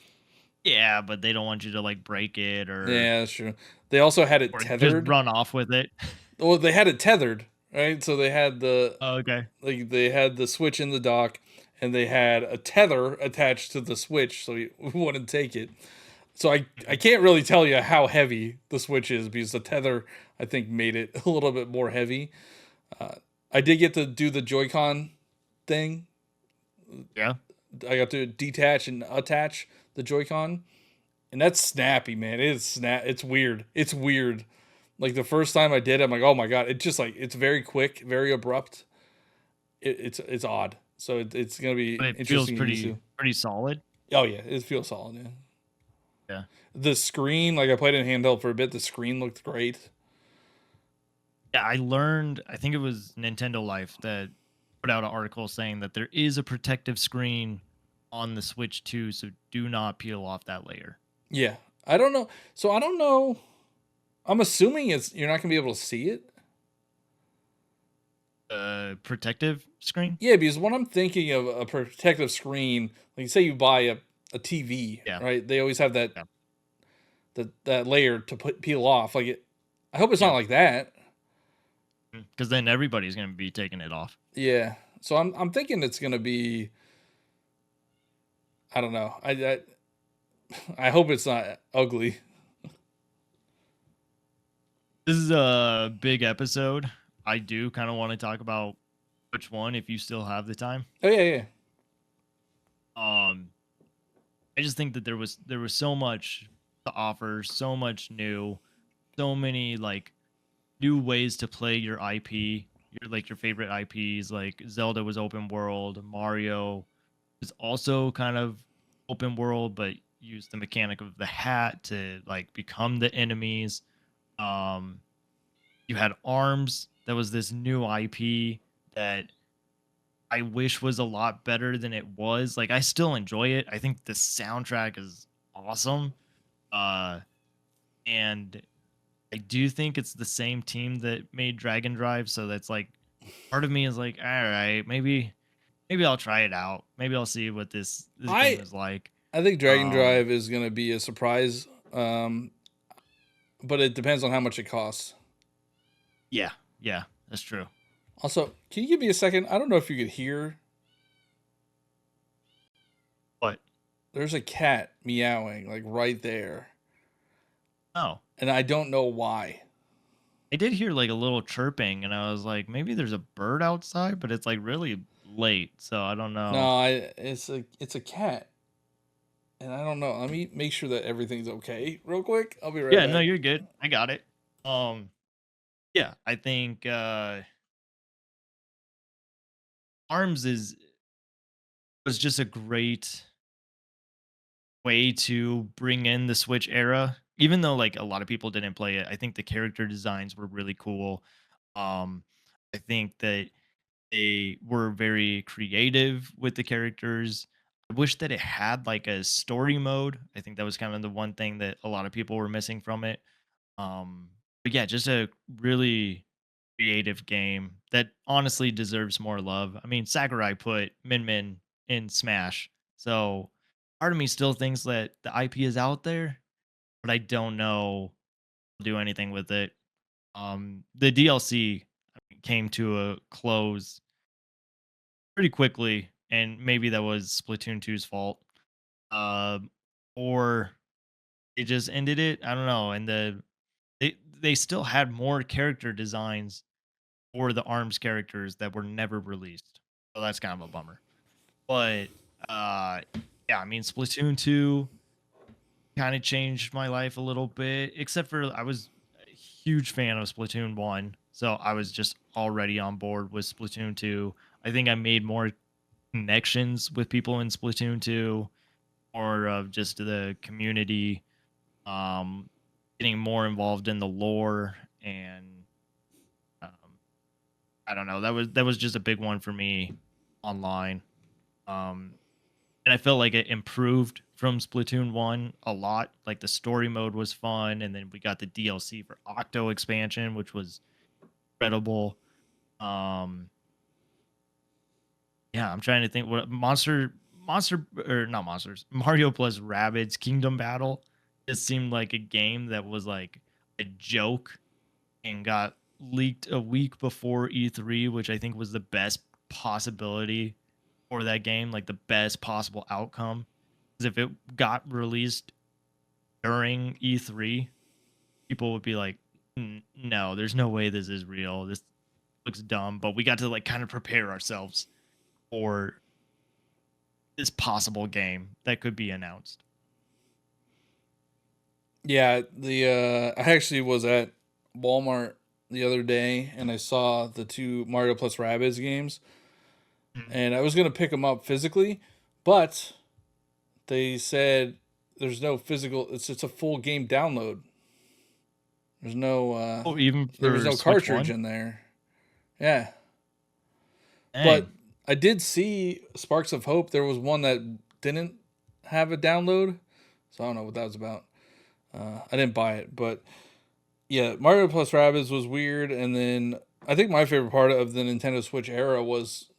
yeah, but they don't want you to like break it Yeah, that's true. They also had it or just tethered. run off with it. Well, they had it tethered, right? So they had the Oh, okay. like they had the switch in the dock, and they had a tether attached to the switch, so you wouldn't take it. So I Mhm. can't really tell you how heavy the switch is because the tether I think made it a little bit more heavy. I did get to do the Joy-Con thing. Yeah. I got to detach and attach the Joy-Con, and that's snappy, man. It is It's weird. It's weird. Like the first time I did it, I'm like, oh my god! It just like it's very quick, very abrupt. It's odd. So it's gonna be But it feels interesting to use pretty too. pretty solid. Oh yeah, it feels solid. Yeah. Yeah. The screen, like I played in handheld for a bit. The screen looked great. Yeah, I learned, I think it was Nintendo Life that put out an article saying that there is a protective screen on the Switch too, so do not peel off that layer. Yeah, I don't know. So I don't know. I'm assuming it's you're not gonna be able to see it. Protective screen? Yeah, because when I'm thinking of a protective screen, like say you buy a TV, Yeah. right? They always have Yeah. that layer to peel off. Like it. I hope it's not Yeah. like that. Because then everybody's going to be taking it off. Yeah. So I'm thinking it's gonna be. I don't know. I hope it's not ugly. This is a big episode. I do kind of want to talk about which one if you still have the time. Oh yeah, yeah. Um I just think that there was so much to offer, so much new, so many like new ways to play your IP, your favorite IPs. Like Zelda was open world, Mario was also kind of open world, but used the mechanic of the hat to like become the enemies. Um, you had Arms, that was this new IP that I wish was a lot better than it was. Like I still enjoy it. I think the soundtrack is awesome. Uh, and I do think it's the same team that made Dragon Drive, so that's like part of me is like, all right, maybe I'll try it out. Maybe I'll see what this game I is like. I think Dragon Um, Drive is gonna be a surprise. But it depends on how much it costs. yeah, yeah, that's true. Also, can you give me a second? I don't know if you could hear. But There's a cat meowing like right there, oh, and I don't know why. I did hear like a little chirping, and I was like, maybe there's a bird outside, but it's like really late, so I don't know. No, it's a cat, and I don't know. Let me make sure that everything's okay real quick. I'll be right Yeah, no, back. you're good. I got it. Um, yeah, I think Arms is was just a great way to bring in the Switch era. even though like a lot of people didn't play it, I think the character designs were really cool. Um, I think that they were very creative with the characters. I wish that it had like a story mode. I think that was kind of the one thing that a lot of people were missing from it. But yeah, just a really creative game that honestly deserves more love. I mean, Sakurai put Min Min in Smash, so part of me still thinks that the IP is out there, but I don't know if they'll do anything with it. The DLC came to a close pretty quickly, and maybe that was Splatoon 2's fault. Um, or it just ended it. I don't know. And they still had more character designs for the Arms characters that were never released. So that's kind of a bummer. But uh yeah, I mean Splatoon 2 kind of changed my life a little bit, except for I was a huge fan of Splatoon 1. So I was just already on board with Splatoon 2. I think I made more connections with people in Splatoon 2, or of just the community, um, getting more involved in the lore, and um, I don't know. That was just a big one for me online, um, and I felt like it improved from Splatoon 1 a lot. Like the story mode was fun, and then we got the DLC for Octo expansion, which was incredible. Um, Yeah, I'm trying to think what monster or not monsters. Mario plus Rabbids Kingdom Battle. It seemed like a game that was like a joke and got leaked a week before E3, which I think was the best possibility for that game, like the best possible outcome. Because if it got released during E3, people would be like, No, there's no way this is real. This looks dumb." But we got to like kind of prepare ourselves for this possible game that could be announced. Yeah, the I actually was at Walmart the other day and I saw the two Mario plus Rabbids games, Mhm. and I was gonna pick them up physically, but they said there's no physical. It's a full game download. There's no Oh, even there was for no Switch cartridge 1? in there. Yeah, but Dang. I did see Sparks of Hope. There was one that didn't have a download, so I don't know what that was about. I didn't buy it, but yeah, Mario plus Rabbids was weird, and then I think my favorite part of the Nintendo Switch era was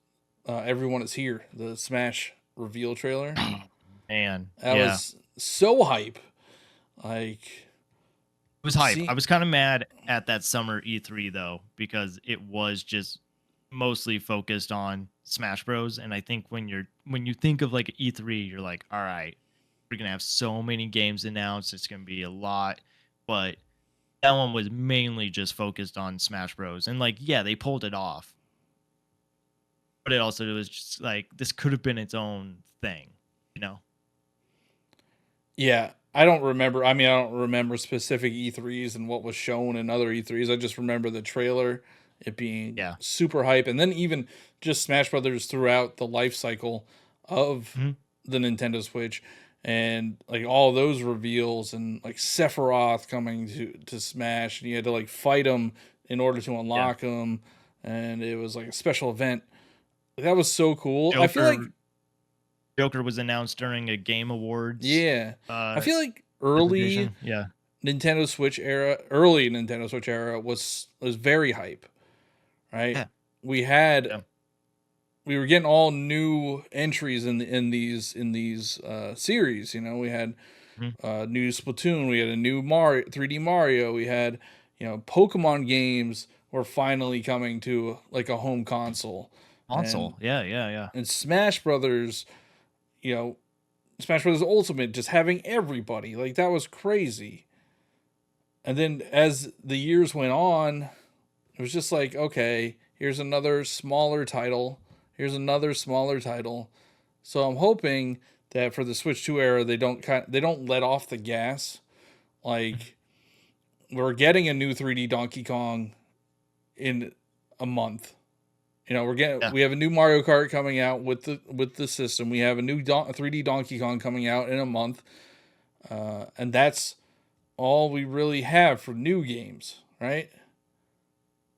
Everyone Is Here, the Smash reveal trailer. Man, That yeah. was so hype. Like, It was hype. I see, was kinda mad at that summer E3 though, because it was just mostly focused on Smash Bros. And I think when you think of like E3, you're like, all right, we're gonna have so many games announced, it's gonna be a lot. But that one was mainly just focused on Smash Bros. And like, yeah, they pulled it off. But it also was just like this could have been its own thing, you know? yeah, I don't remember. I mean, I don't remember specific E3s and what was shown in other E3s. I just remember the trailer, it being Yeah. super hype, and then even just Smash Brothers throughout the life cycle of Mhm. the Nintendo Switch, and like all those reveals, and like Sephiroth coming to Smash, and you had to like fight him in order to Yeah. unlock him, and it was like a special event. That was so cool. I feel like Joker Joker was announced during a Game Awards yeah, I feel like presentation. Yeah. Early Nintendo Switch era was very hype, right? Yeah. We had Yeah. we were getting all new entries in these series. You know, we had Mhm. new Splatoon, we had a new Mario 3D Mario, we had Pokemon games were finally coming to like a home console, and Console. Yeah, yeah, yeah. Smash Brothers, you know, Smash Brothers Ultimate just having everybody like that was crazy. And then as the years went on, it was just like, okay, here's another smaller title. Here's another smaller title. So I'm hoping that for the Switch 2 era they don't let off the gas. Mhm. Like we're getting a new 3D Donkey Kong in a month. You know, Yeah. we have a new Mario Kart coming out with the system. We have a new 3D Donkey Kong coming out in a month. And that's all we really have for new games, right?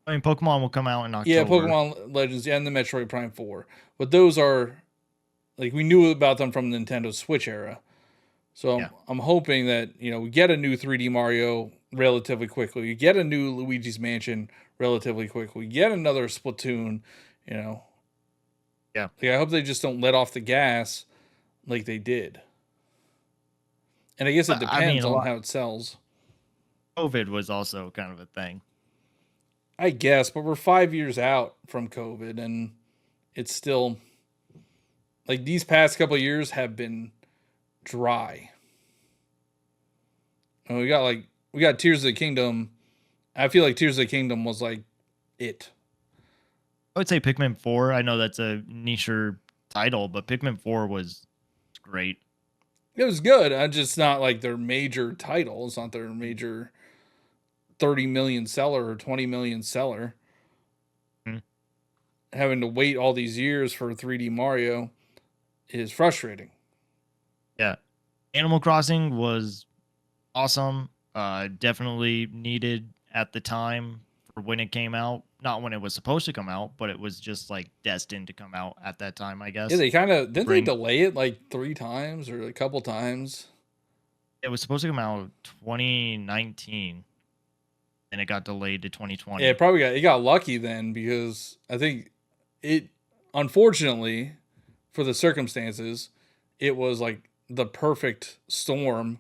I mean, Pokemon will come out in Yeah, October. Pokemon Legends and the Metroid Prime 4. But those are like we knew about them from the Nintendo Switch era. So Yeah. I'm hoping that, we get a new 3D Mario relatively quickly. We get a new Luigi's Mansion relatively quickly. We get another Splatoon, you know. Yeah. Like I hope they just don't let off the gas like they did. And I guess it But I mean, depends a on lot how it sells. COVID was also kind of a thing. I guess, but we're 5 years out from COVID and it's still like these past couple of years have been dry. And we got Tears of the Kingdom. I feel like Tears of the Kingdom was like it. I would say Pikmin 4. I know that's a nicher title, but Pikmin 4 was great. It was good. I just not like their major title. It's not their major 30 million seller or 20 million seller. Mhm. Having to wait all these years for 3D Mario is frustrating. Yeah. Animal Crossing was awesome. Definitely needed at the time for when it came out. Not when it was supposed to come out, but it was just like destined to come out at that time, I Yeah, guess. they kind of To didn't they bring delay it like 3 times or a couple times. it was supposed to come out 2019 and it got delayed to Yeah, 2020. it got lucky then because I think it unfortunately for the circumstances, it was like the perfect storm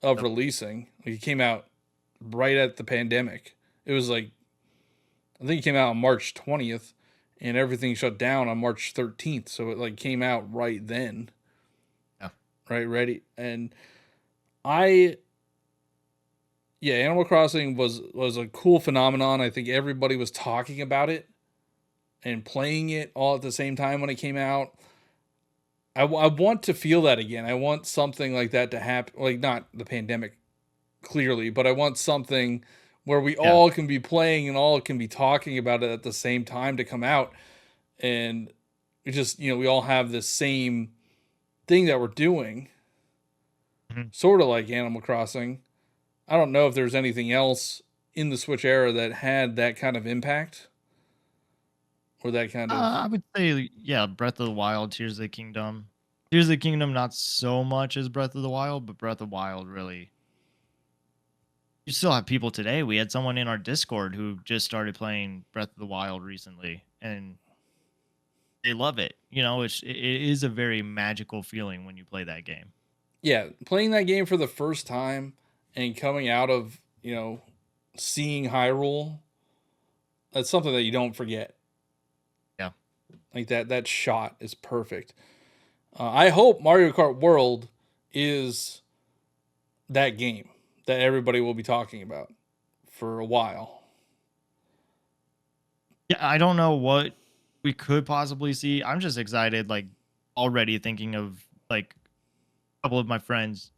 of Yep. releasing. Like it came out right at the pandemic. It was like I think it came out on March 20th and everything shut down on March 13th, so it like came out right then, Yeah. right ready. And I yeah, Animal Crossing was a cool phenomenon. I think everybody was talking about it and playing it all at the same time when it came out. I want to feel that again. I want something like that to happen. Like, not the pandemic, clearly, but I want something where we Yeah. all can be playing and all can be talking about it at the same time to come out. And we just, we all have the same thing that we're doing, Mhm. sort of like Animal Crossing. I don't know if there's anything else in the Switch era that had that kind of impact or that kind of. I would say, yeah, Breath of the Wild, Tears of the Kingdom. Tears of the Kingdom, not so much as Breath of the Wild, but Breath of the Wild really. You still have people today. We had someone in our Discord who just started playing Breath of the Wild recently, and they love it. It is a very magical feeling when you play that game. Yeah, playing that game for the first time and coming out of, seeing Hyrule, that's something that you don't forget. Yeah. Like that shot is perfect. I hope Mario Kart World is that game that everybody will be talking about for a while. Yeah, I don't know what we could possibly see. I'm just excited, like already thinking of like a couple of my friends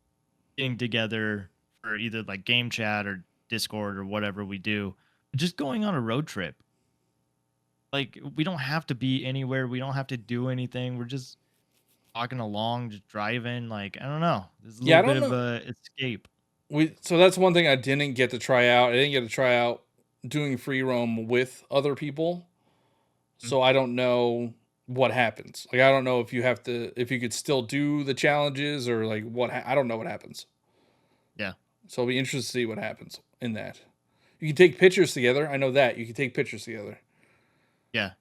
getting together for either like game chat or Discord or whatever we do, just going on a road trip. Like we don't have to be anywhere. We don't have to do anything. We're just talking along, just driving. Like I don't know. There's a Yeah, little I bit don't of know. a escape. So that's one thing I didn't get to try out. I didn't get to try out doing free roam with other people. Mm. So I don't know what happens. Like I don't know if you could still do the challenges or like I don't know what happens. Yeah, So I'll be interested to see what happens in that. You can take pictures together. I know that you can take pictures together. yeah.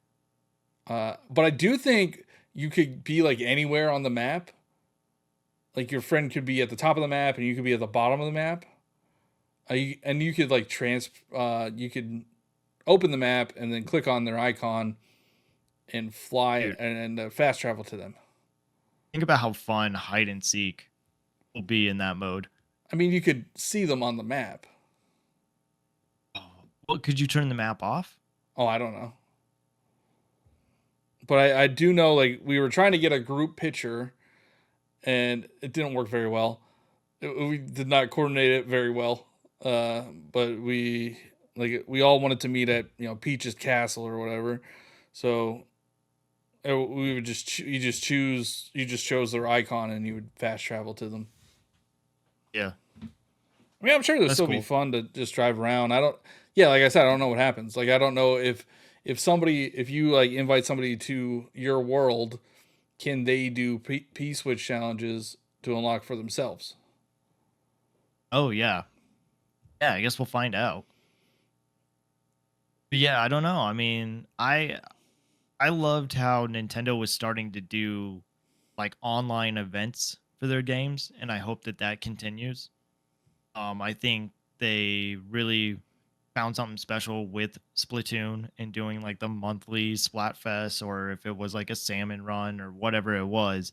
But I do think you could be like anywhere on the map. Like your friend could be at the top of the map and you could be at the bottom of the map. And you could like you could open the map and then click on their icon and fly Dude, and fast travel to them. think about how fun hide and seek will be in that mode. I mean, you could see them on the map. Oh, well, could you turn the map off? Oh, I don't know. But I do know like we were trying to get a group picture and it didn't work very well. We did not coordinate it very well. But we all wanted to meet at Peach's castle or whatever. So we would you just chose their icon and you would fast travel to them. Yeah. I mean, I'm sure it'll That's still be cool. fun to just drive around. I don't. Yeah, like I said, I don't know what happens. Like I don't know if somebody if you like invite somebody to your world, can they do P switch challenges to unlock for themselves? Oh yeah, yeah. I guess we'll find out. But yeah, I don't know. I mean, I loved how Nintendo was starting to do like online events for their games, and I hope that that continues. I think they really found something special with Splatoon and doing like the monthly Splatfest, or if it was like a salmon run or whatever it was.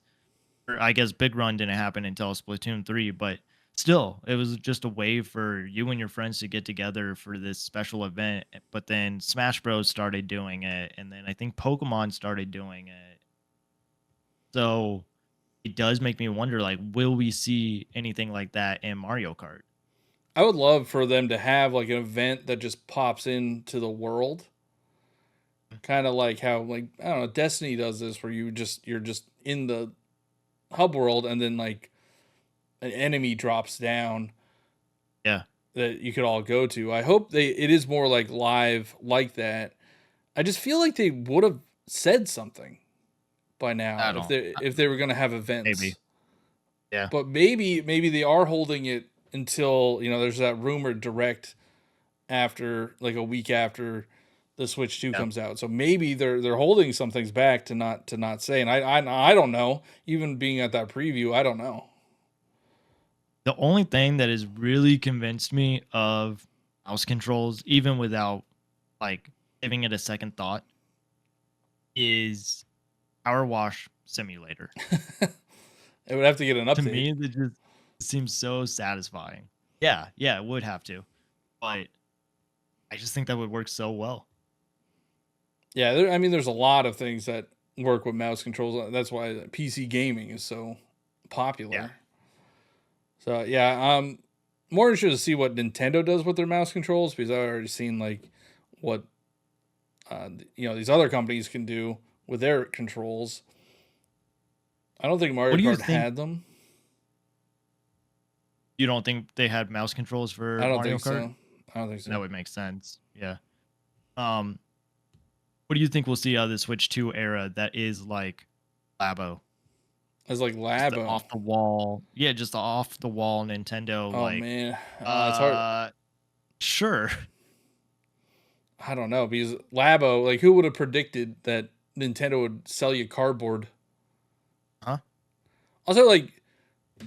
Or I guess Big Run didn't happen until Splatoon 3, but still, it was just a way for you and your friends to get together for this special event. But then Smash Bros started doing it, and then I think Pokemon started doing it. So it does make me wonder, like, will we see anything like that in Mario Kart? I would love for them to have like an event that just pops into the world, kind of like how like I don't know Destiny does this, where you're just in the hub world, and then like an enemy drops down Yeah, that you could all go to. I hope it is more like live like that. I just feel like they would have said something by now I don't. if they were going to have Maybe. events. Yeah. But maybe they are holding it until, there's that rumored direct after like a week after the Switch 2 Yeah. comes out. So maybe they're holding some things back to not say. And I don't know. Even being at that preview, I don't know. The only thing that has really convinced me of mouse controls, even without like giving it a second thought, is Power Wash Simulator. It would have to get an To update. me, that just seems so satisfying. Yeah, yeah, it would have to. But I just think that would work so well. Yeah, I mean, there's a lot of things that work with mouse controls. That's why PC gaming is so Yeah. popular. So yeah, more interested to see what Nintendo does with their mouse controls because I've already seen like what these other companies can do with their controls. I don't think What Mario do you Kart think? had them. You don't think they had mouse controls I for don't Mario think Kart? so. I don't think That so. would make sense. Yeah. Um, what do you think we'll see out of the Switch 2 era that is like Labo? It's like Just the Labo. off the wall, yeah, just the off the wall Nintendo, Oh like, man, it's hard. uh, sure. I don't know because Labo. Like, who would have predicted that Nintendo would sell you cardboard? Huh? Also, like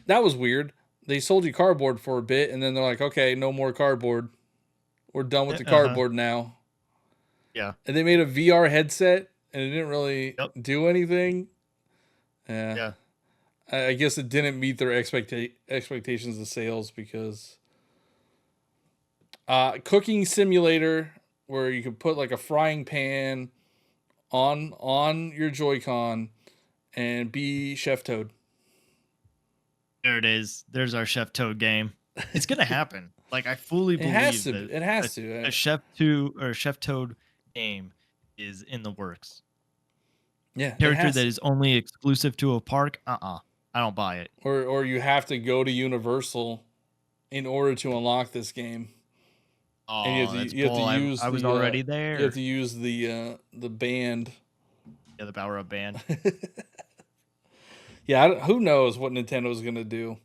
that was weird. They sold you cardboard for a bit, and then they're like, "Okay, no more cardboard. We're done with the Uh-huh. cardboard now." Yeah. And they made a VR headset, and it didn't really Yep. do anything. Yeah, Yeah. I guess it didn't meet their expectations of sales because cooking simulator where you could put like a frying pan on your Joy-Con and be Chef Toad. There it is. There's our Chef Toad game. It's gonna happen. Like, I fully It has believe to. that It a has to. a Chef 2 or Chef Toad game is in the works. Yeah, it Character has that to. is only exclusive to a park? I don't buy it. Or you have to go to Universal in order to unlock this game, and Oh, that's you have to bull. use I was already there. the band. Yeah, the Power Up Band. Yeah, who knows what Nintendo's gonna do?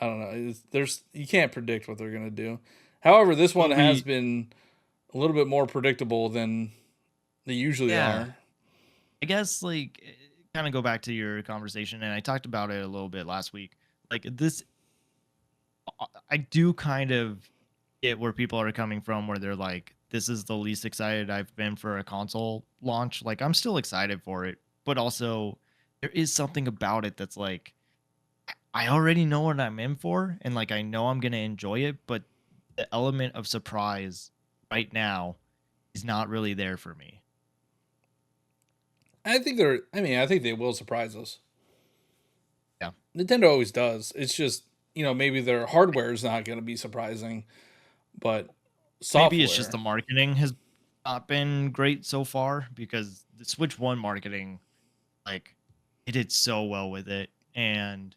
I don't know. There's you can't predict what they're gonna do. However, this one Will has we been a little bit more predictable than they usually Yeah. are. I guess, like, kind of go back to your conversation, and I talked about it a little bit last week. Like, this I do kind of get where people are coming from, where they're like, "This is the least excited I've been for a console launch." Like, I'm still excited for it, but also there is something about it that's like, I already know what I'm in for, and like I know I'm gonna enjoy it, but the element of surprise right now is not really there for me. I think they're. I mean, I think they will surprise us. Yeah. Nintendo always does. It's just maybe their hardware is not going to be surprising, but Maybe it's just the software. marketing has not been great so far, because the Switch 1 marketing, like, it did so well with it. And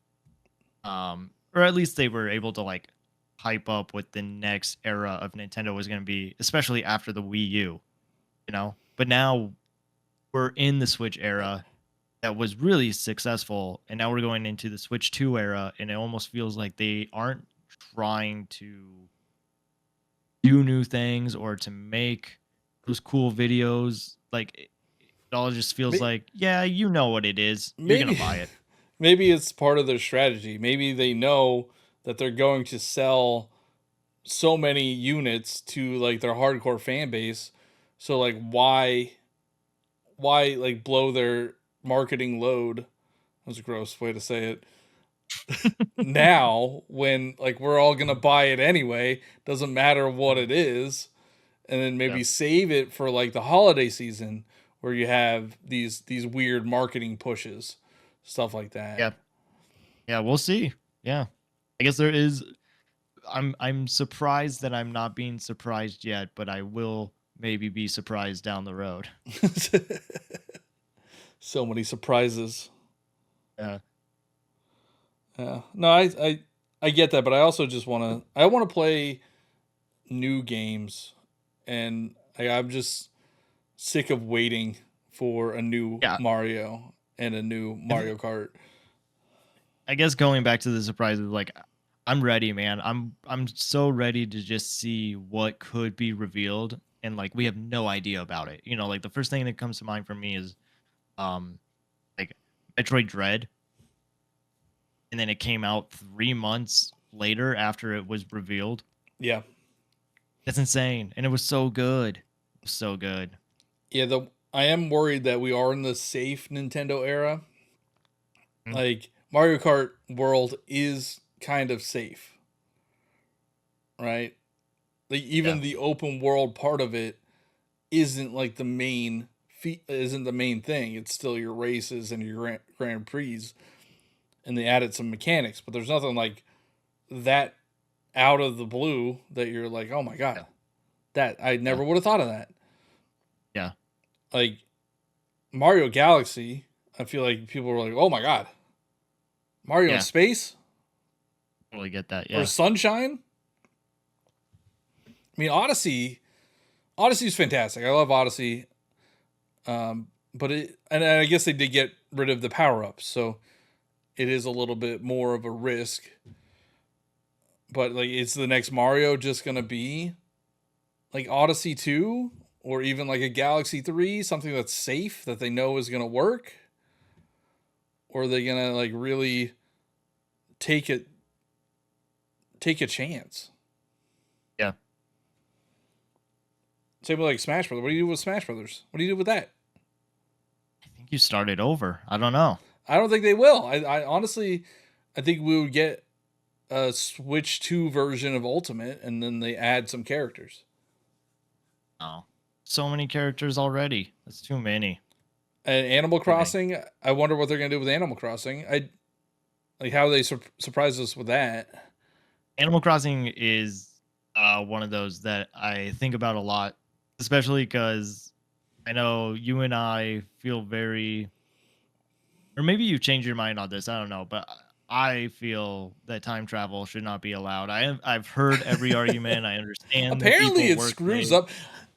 or at least they were able to like hype up what the next era of Nintendo was going to be, especially after the Wii U, you know. But now we're in the Switch era that was really successful, and now we're going into the Switch 2 era, and it almost feels like they aren't trying to do new things or to make those cool videos. Like it all just feels May- like, yeah, you know what it is. You're gonna Maybe buy it. maybe it's part of their strategy. Maybe they know that they're going to sell so many units to like their hardcore fan base. So like why like blow their marketing load? That was a gross way to say it. Now when like we're all gonna buy it anyway, doesn't matter what Mhm. it is, and then Yeah, maybe save it for like the holiday season where you have these weird marketing pushes, stuff like that. yeah, yeah. We'll see. Yeah, I guess there is. I'm surprised that I'm not being surprised yet, but I will maybe be surprised down the road. So many surprises. Yeah, Yeah. No, I get that, but I also just I want to play new games, and I'm just sick of waiting for a new yeah. Mario and a new I think Mario Kart. I guess going back to the surprises, like I'm ready, man. I'm so ready to just see what could be revealed, and like we have no idea about it. You know, like the first thing that comes to mind for me is um like Metroid Dread, and then it came out 3 months later after it was revealed. Yeah. That's insane, and it was so good, so good. Yeah, the I am worried that we are in the safe Nintendo era. Mm, Like Mario Kart World is kind of safe, right? Like yeah, even the open world part of it isn't like the main isn't the main thing. It's still your races and your Grand Prix, and they added some mechanics, but there's nothing like that out of the blue that you're like, oh my god, yeah, that I yeah, never would have thought of that. yeah, Like Mario Galaxy, I feel like people were like, oh my god, Mario in yeah. space Totally get that. or Yeah, sunshine. I mean, Odyssey is fantastic. I love Odyssey. But it, and I guess they did get rid of the power ups, so it is a little bit more of a risk. But like, is the next Mario just gonna be like Odyssey 2 or even like a Galaxy 3, something that's safe that they know is gonna work, or are they gonna like really take it take a chance? yeah. Same with like Smash Brothers. What do you do with Smash Brothers? What do you do with that? I think you started over. I don't know. I don't think they will. I honestly, I think we would get a Switch 2 version of Ultimate, and then they add some characters. Oh, so many characters already. That's too many. And Animal Too many. Crossing, I wonder what they're gonna do with Animal Crossing. I like how they surprise us with that. Animal Crossing is one of those that I think about a lot, especially because I know you and I feel very, or maybe you changed your mind on this. I don't know, but I feel that time travel should not be allowed. I've heard every argument. I understand the Apparently, people it work screws late. up.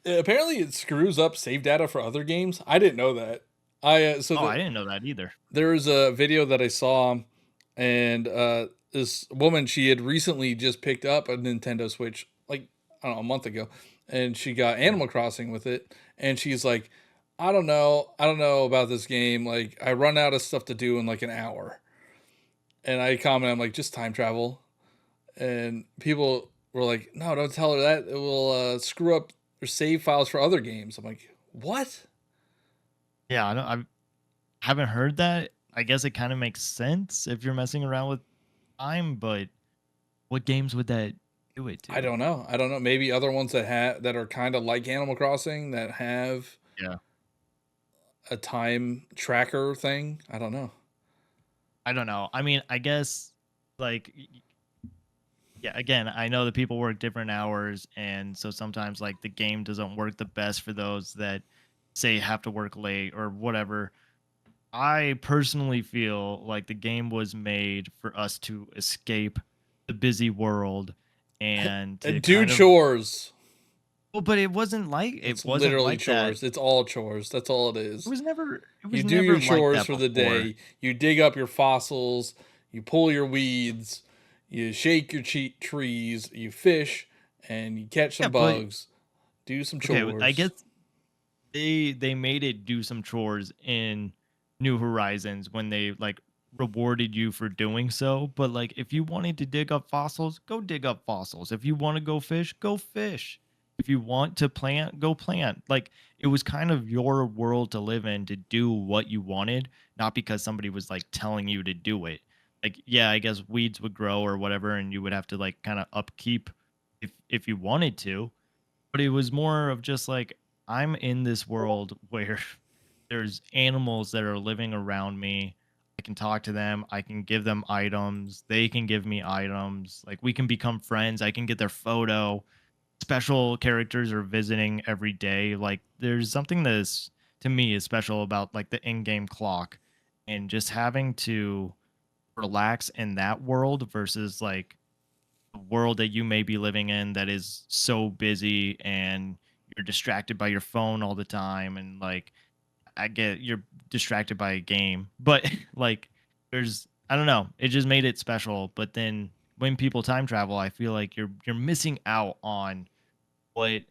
Apparently, it screws up save data for other games. I didn't know that. I so Oh, I the didn't know that either. There was a video that I saw, and this woman, she had recently just picked up a Nintendo Switch, like I don't know, a month ago, and she got Mhm. Animal Crossing with it, and she's like, I don't know about this game. Like I run out of stuff to do in like an hour, and I comment, I'm like, just time travel, and people were like, no, don't tell her that. It will screw up her save files for other games. I'm like, what? Yeah, I haven't heard that. I guess it kind of makes sense if you're messing around with time, but what games would that do it I to? don't know. I don't know. Maybe other ones that are kind of like Animal Crossing that have Yeah. a time tracker thing. I don't know. I don't know. I mean, I guess like yeah, again, I know that people work different hours and so sometimes like the game doesn't work the best for those that say have to work late or whatever. I personally feel like the game was made for us to escape the busy world and to And do kind of chores. well, but it It's wasn't literally like that. chores. It's all chores. That's all it It is. was never it You was do never your like chores that for the before. day. You dig up your fossils. You pull your weeds. You shake your trees. You fish, and you catch Yeah, some but bugs. Do some okay, I guess chores. they made it do some chores in New Horizons when they like rewarded you for doing so. But like if you wanted to dig up fossils, go dig up fossils. If you want to go fish, go fish. If you want to plant, go plant. Like it was kind of your world to live in to do what you wanted, not because somebody was like telling you to do it. Like, yeah, I guess weeds would grow or whatever, and you would have to like kind of upkeep if you wanted to, but it was more of just like I'm in this world where there's animals that are living around me. I can talk to them, I can give them items, they can give me items. Like we can become friends, I can get their photo. Special characters are visiting every day. Like there's something that is to me is special about like the in-game clock and just having to relax in that world versus like world that you may be living in that is so busy and you're distracted by your phone all the time and like I get you're distracted by a game, but like there's I don't know, it just made it special. But then when people time travel, I feel like you're missing out on what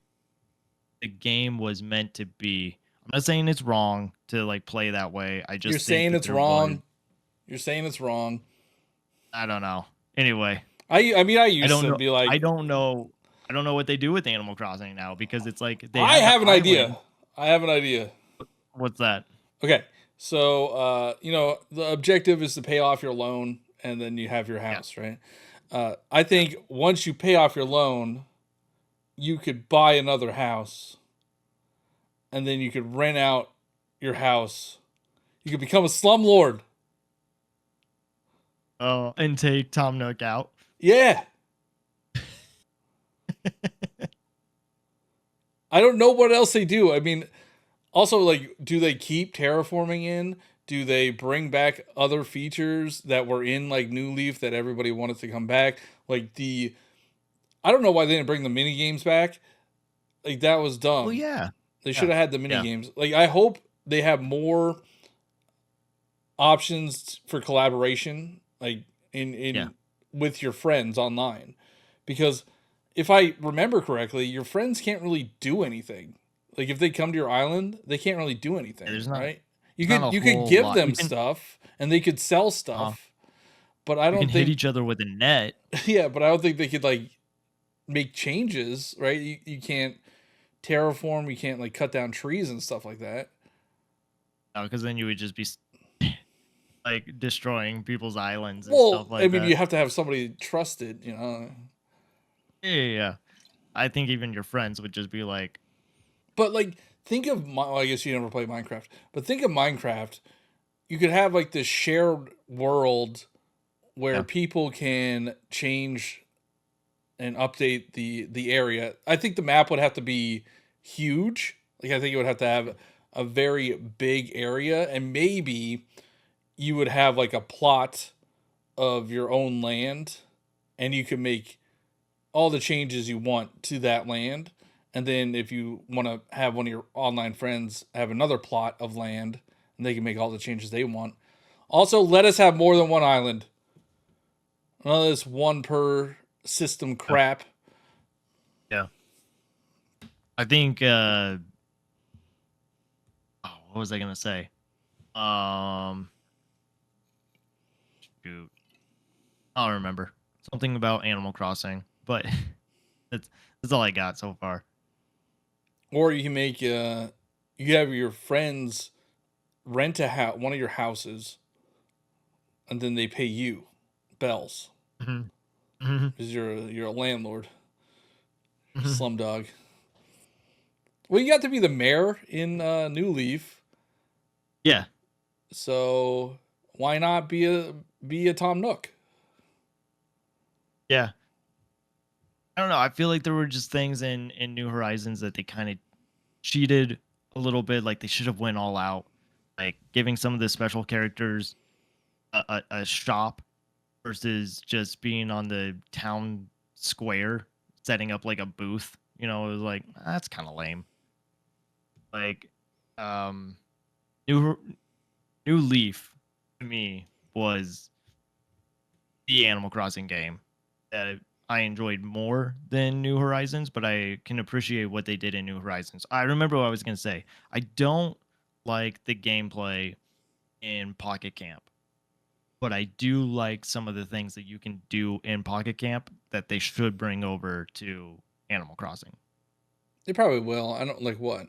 the game was meant to be. I'm not saying it's wrong to like play that way. I You're just think saying that it's there was wrong. You're saying it's wrong. I don't know. Anyway, I mean, I I used don't to know. be like, I don't know what they do with Animal Crossing now because it's like they I had the have an idea. island. I have an idea. What's that? Okay, so the objective is to pay off your loan, and then you have your Yeah. house, right? I Yeah. think once you pay off your loan, you could buy another house, and then you could rent out your house. You could become a slumlord. Oh, and take Tom Nook out. Yeah, I don't know what else they do. I mean, also, like, do they keep terraforming in? Do they bring back other features that were in like New Leaf that everybody wanted to come back? Like I don't know why they didn't bring the mini games back. Like that was Well, dumb. yeah. They should Yeah. have had the mini Yeah. games. Like I hope they have more options for collaboration, like Yeah. in with your friends online, because if I remember correctly, your friends can't really do anything. Like if they come to your island, they can't really do anything, There's not right? You not could a you could whole give lot. You them can stuff and they could sell uh stuff, but I you can don't hit think each other with a net. yeah, but I don't think they could like make changes, right? You can't terraform, you can't like cut down trees and stuff like that. Because then you would just be like destroying people's islands and Well, stuff I like mean, that. you have to have somebody trusted, you know. Yeah, yeah, yeah. I think even your friends would just be like, But like, think of well, I guess you never played Minecraft, but think of Minecraft. You could have like this shared world where yeah, people can change and update the area. I think the map would have to be huge. Like I think it would have to have a very big area, and maybe you would have like a plot of your own land, and you could make all the changes you want to that land. And then if you want to have one of your online friends have another plot of land, and they can make all the changes they want. Also, let us have more than one island. None of this one per system yeah, crap. yeah. I think oh, what was I gonna say? Um shoot. I don't remember. Something about Animal Crossing, but that's that's all I got so far. Or you can make you have your friends rent a house, one of your houses, and then they pay you bells Hmm. Hmm. because you're a landlord, Hmm. slum dog. Well, you got to be the mayor in New Leaf, Yeah, so why not be a Tom Nook? yeah. I don't know. I feel like there were just things in New Horizons that they kind of cheated a little bit. Like they should have went all out. like giving some of the special characters a shop versus just being on the town square setting up like a booth. You know, it was like that's kind of lame. Like, um, new New Leaf to me was the Animal Crossing game that I enjoyed more than New Horizons, but I can appreciate what they did in New Horizons. I remember what I was going to say. I don't like the gameplay in Pocket Camp, but I do like some of the things that you can do in Pocket Camp that they should bring over to Animal Crossing. They probably will. I don't like what.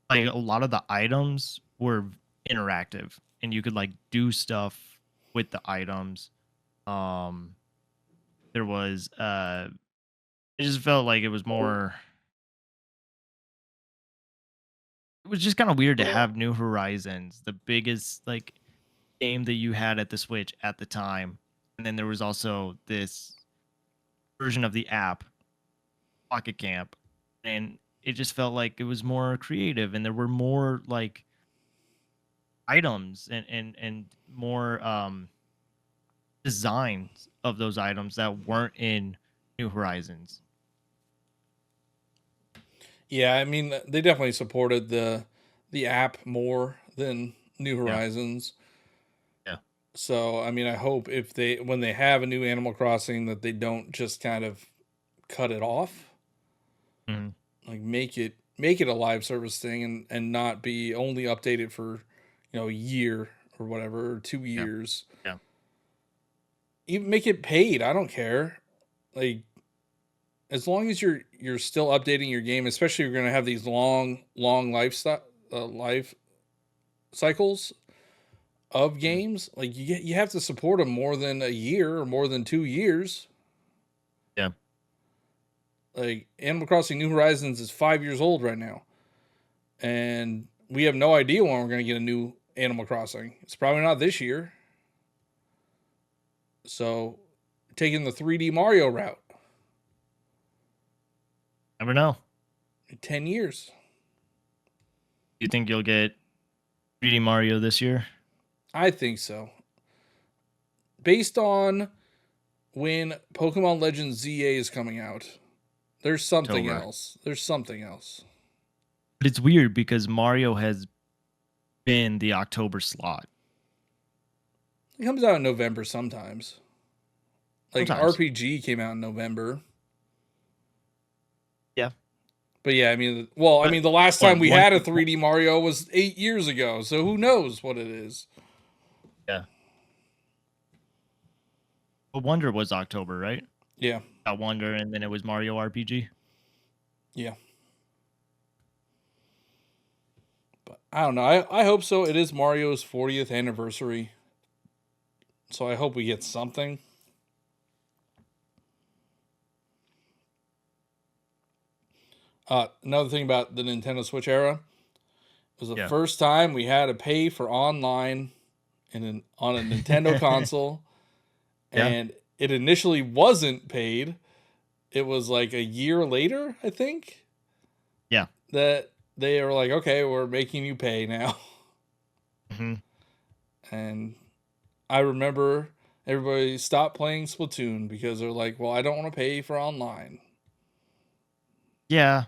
Like a lot of the items were interactive and you could like do stuff with the items. Um there was it just felt like it was just kind of weird to have New Horizons, the biggest like game that you had at the Switch at the time. And then there was also this version of the app, Pocket Camp, and it just felt like it was more creative and there were more like items and more designs of those items that weren't in New Horizons. Yeah, I mean they definitely supported the app more than New Yeah. Horizons. Yeah. So I mean, I hope if they when they have a new Animal Crossing that they don't just kind of cut it off, Mhm. like make it a live service thing and not be only updated for a year or whatever or two Yeah. years. Yeah. Even make it paid. I don't care. Like as long as you're still updating your game, especially if you're gonna have these long life cycles of Mhm. games. Like you have to support them more than a year or more than 2 years. Yeah. Like Animal Crossing New Horizons is 5 years old right now, and we have no idea when we're gonna get a new Animal Crossing. It's probably not this year. So taking the 3D Mario route, Never know. 10 years. You think you'll get 3D Mario this year? I think so. Based on when Pokemon Legends ZA is coming out, there's something October. else. There's something else. But it's weird because Mario has been the October slot. It comes out in November sometimes. Like Sometimes. RPG came out in November. Yeah. But yeah, I mean, well, I But mean, the last what time we one had a 3D Mario was 8 years ago, so who knows what it is? yeah. But Wonder was October, right? Yeah, Got Wonder and then it was Mario RPG. yeah. But I don't know. I hope so. It is Mario's 40th anniversary, so I hope we get something. Another thing about the Nintendo Switch era was the Yeah. first time we had to pay for online on a Nintendo console, Yeah. and it initially wasn't paid. It was like a year later, I think, Yeah. that they were like, okay, we're making you pay now. Hmm. And I remember everybody stopped playing Splatoon because they're like, well, I don't want to pay for online. Yeah.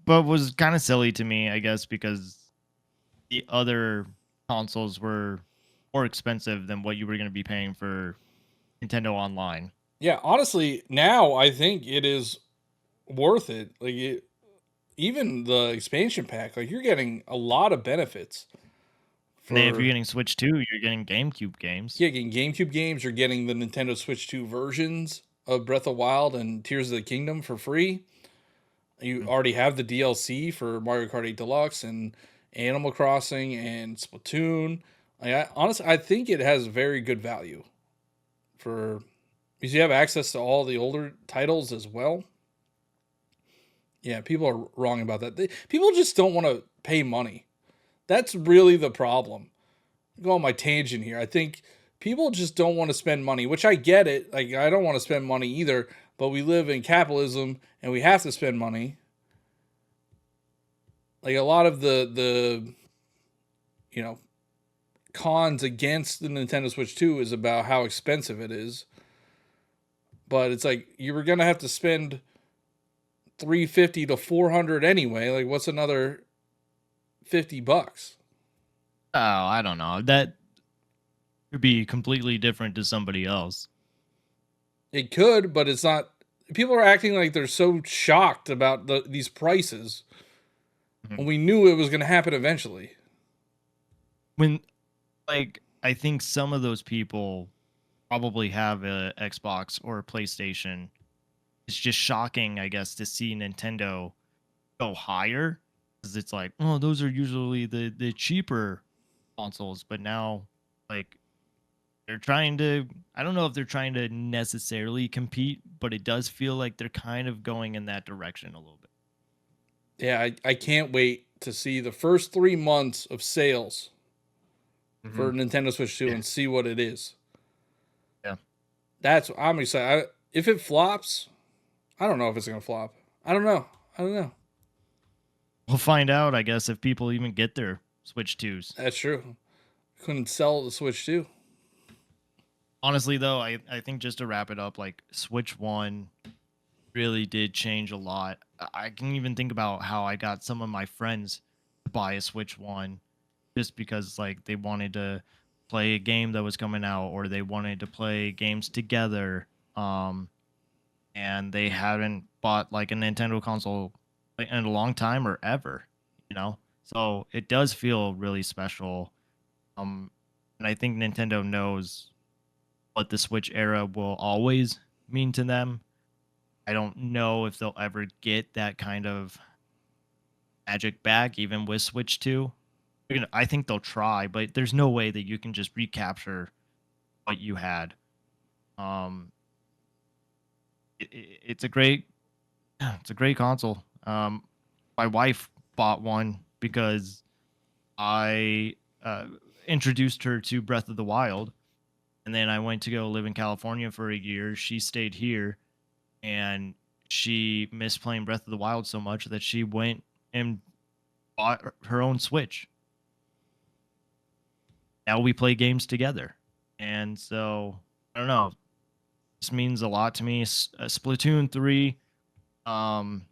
But was kind of silly to me, I guess, because the other consoles were more expensive than what you were going to be paying for Nintendo Online. Yeah, honestly, now I think it is worth it. Even the expansion pack, like you're getting a lot of benefits And then if you're for getting Switch 2, you're getting GameCube games. yeah, getting GameCube games. You're getting the Nintendo Switch 2 versions of Breath of Wild and Tears of the Kingdom for free. You Mm. already have the DLC for Mario Kart 8 Deluxe and Animal Crossing and Splatoon. Honestly, I think it has very good value for because you have access to all the older titles as well. Yeah, people are wrong about that. People just don't want to pay money. That's really the problem. Go on my tangent here. I think people just don't want to spend money, which I get it. Like I don't want to spend money either, but we live in capitalism and we have to spend money. Like a lot of the you know, cons against the Nintendo Switch 2 is about how expensive it is. But it's like you were gonna have to spend 350 to 400 anyway. Like, what's another $50? Oh, I don't know. That could be completely different to somebody else. It could, but it's not. People are acting like they're so shocked about these prices when Mhm. we knew it was going to happen eventually. When like I think some of those people probably have a Xbox or a PlayStation. It's just shocking, I guess, to see Nintendo go higher because it's like, oh, those are usually the cheaper consoles, but now like they're trying to. I don't know if they're trying to necessarily compete, but it does feel like they're kind of going in that direction a little bit. Yeah, I can't wait to see the first 3 months of sales Hmm. for Nintendo Switch 2 Yeah, and see what it is. yeah. I'm excited. If it flops, I don't know if it's going to flop. I don't know. I don't know. We'll find out, I guess, if people even get their Switch 2s. That's true. Couldn't sell the Switch 2. Honestly, though, I think just to wrap it up, like Switch 1 really did change a lot. I can even think about how I got some of my friends to buy a Switch 1 just because like they wanted to play a game that was coming out or they wanted to play games together. And they hadn't bought like a Nintendo console like, in a long time or ever, you know? So it does feel really special. Um and I think Nintendo knows what the Switch era will always mean to them. I don't know if they'll ever get that kind of magic back, even with Switch 2. I think they'll try, but there's no way that you can just recapture what you had. Um, it's a great, it's a great console. My wife bought one because I uh, introduced her to Breath of the Wild, and then I went to go live in California for a year. She stayed here, and she missed playing Breath of the Wild so much that she went and bought her own Switch. Now we play games together. And so, I don't know. This means a lot to me. Splatoon 3, um,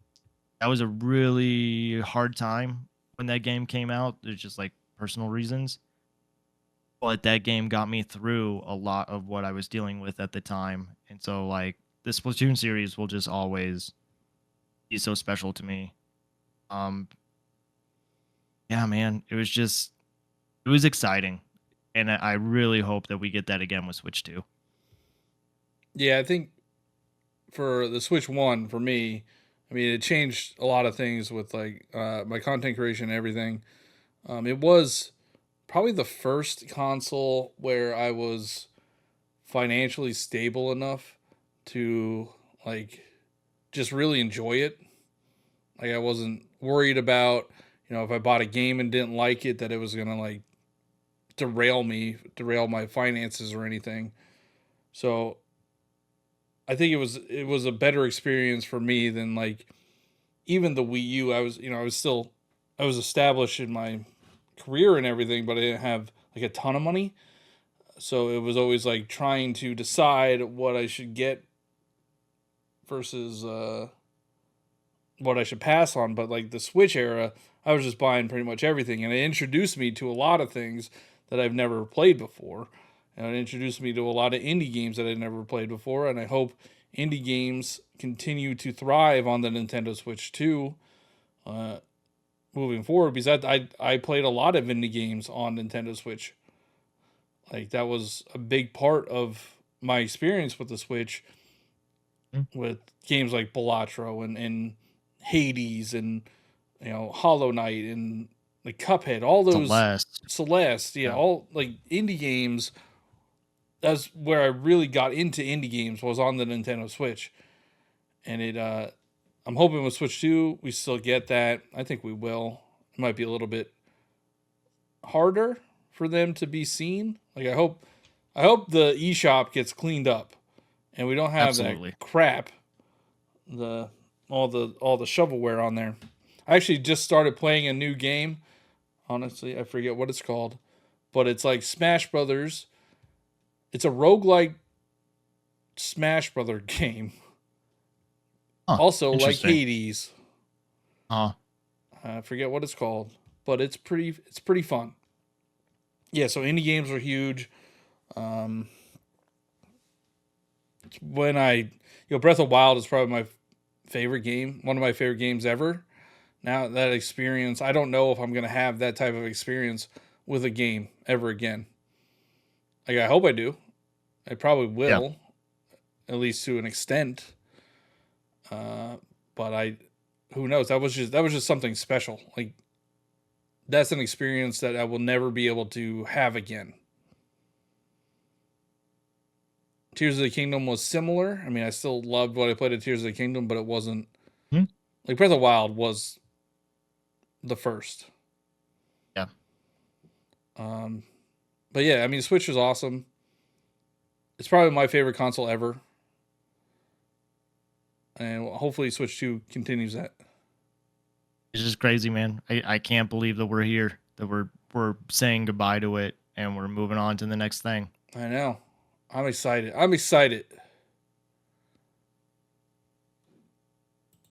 that was a really hard time when that game came out. There's just like personal reasons. But that game got me through a lot of what I was dealing with at the time. And so, like, the Splatoon series will just always be so special to me. Um, yeah, man, it was exciting, and I really hope that we get that again with Switch 2. Yeah, I think for the Switch 1, for me, I mean, it changed a lot of things with like my content creation and everything. It was probably the first console where I was financially stable enough to like just really enjoy it. Like I wasn't worried about, if I bought a game and didn't like it that it was going to like derail my finances or anything. So, I think it was a better experience for me than like even the Wii U. I was established in my career and everything, but I didn't have like a ton of money. So it was always like trying to decide what I should get versus what I should pass on. But like the Switch era, I was just buying pretty much everything, and it introduced me to a lot of things that I've never played before. And it introduced me to a lot of indie games that I'd never played before, and I hope indie games continue to thrive on the Nintendo Switch too, uh, moving forward. Because I played a lot of indie games on Nintendo Switch. Like that was a big part of my experience with the Switch, Mm. with games like Balatro and Hades and Hollow Knight and like Cuphead, all those Celeste. Celeste, yeah, Yeah. all like indie games. That's where I really got into indie games, was on the Nintendo Switch, and I'm hoping with Switch 2 we still get that. I think we will. It might be a little bit harder for them to be seen. Like I hope the eShop gets cleaned up and we don't have that Absolutely. crap, the all the shovelware on there. I actually just started playing a new game Honestly, I forget what it's called, but it's like Smash Brothers. It's a roguelike Smash Brother game. Huh. Also like Interesting. Hades. Uh, I forget what it's called, but it's pretty fun. Yeah, so indie games are huge. Um, when Breath of Wild is probably my favorite game, one of my favorite games ever. Now that experience, I don't know if I'm gonna have that type of experience with a game ever again. Like I hope I do. I probably yeah. will, at least to an extent. Uh, but who knows? That was just something special. Like that's an experience that I will never be able to have again. Tears of the Kingdom was similar. I mean, I still loved what I played at Tears of the Kingdom, but it wasn't Hmm? like Breath of the Wild was the first. Yeah. Um, but yeah, I mean, Switch is awesome. It's probably my favorite console ever, and hopefully Switch Two continues that. It's just crazy, man. I can't believe that we're here, that we're saying goodbye to it and we're moving on to the next thing. I know. I'm excited. I'm excited.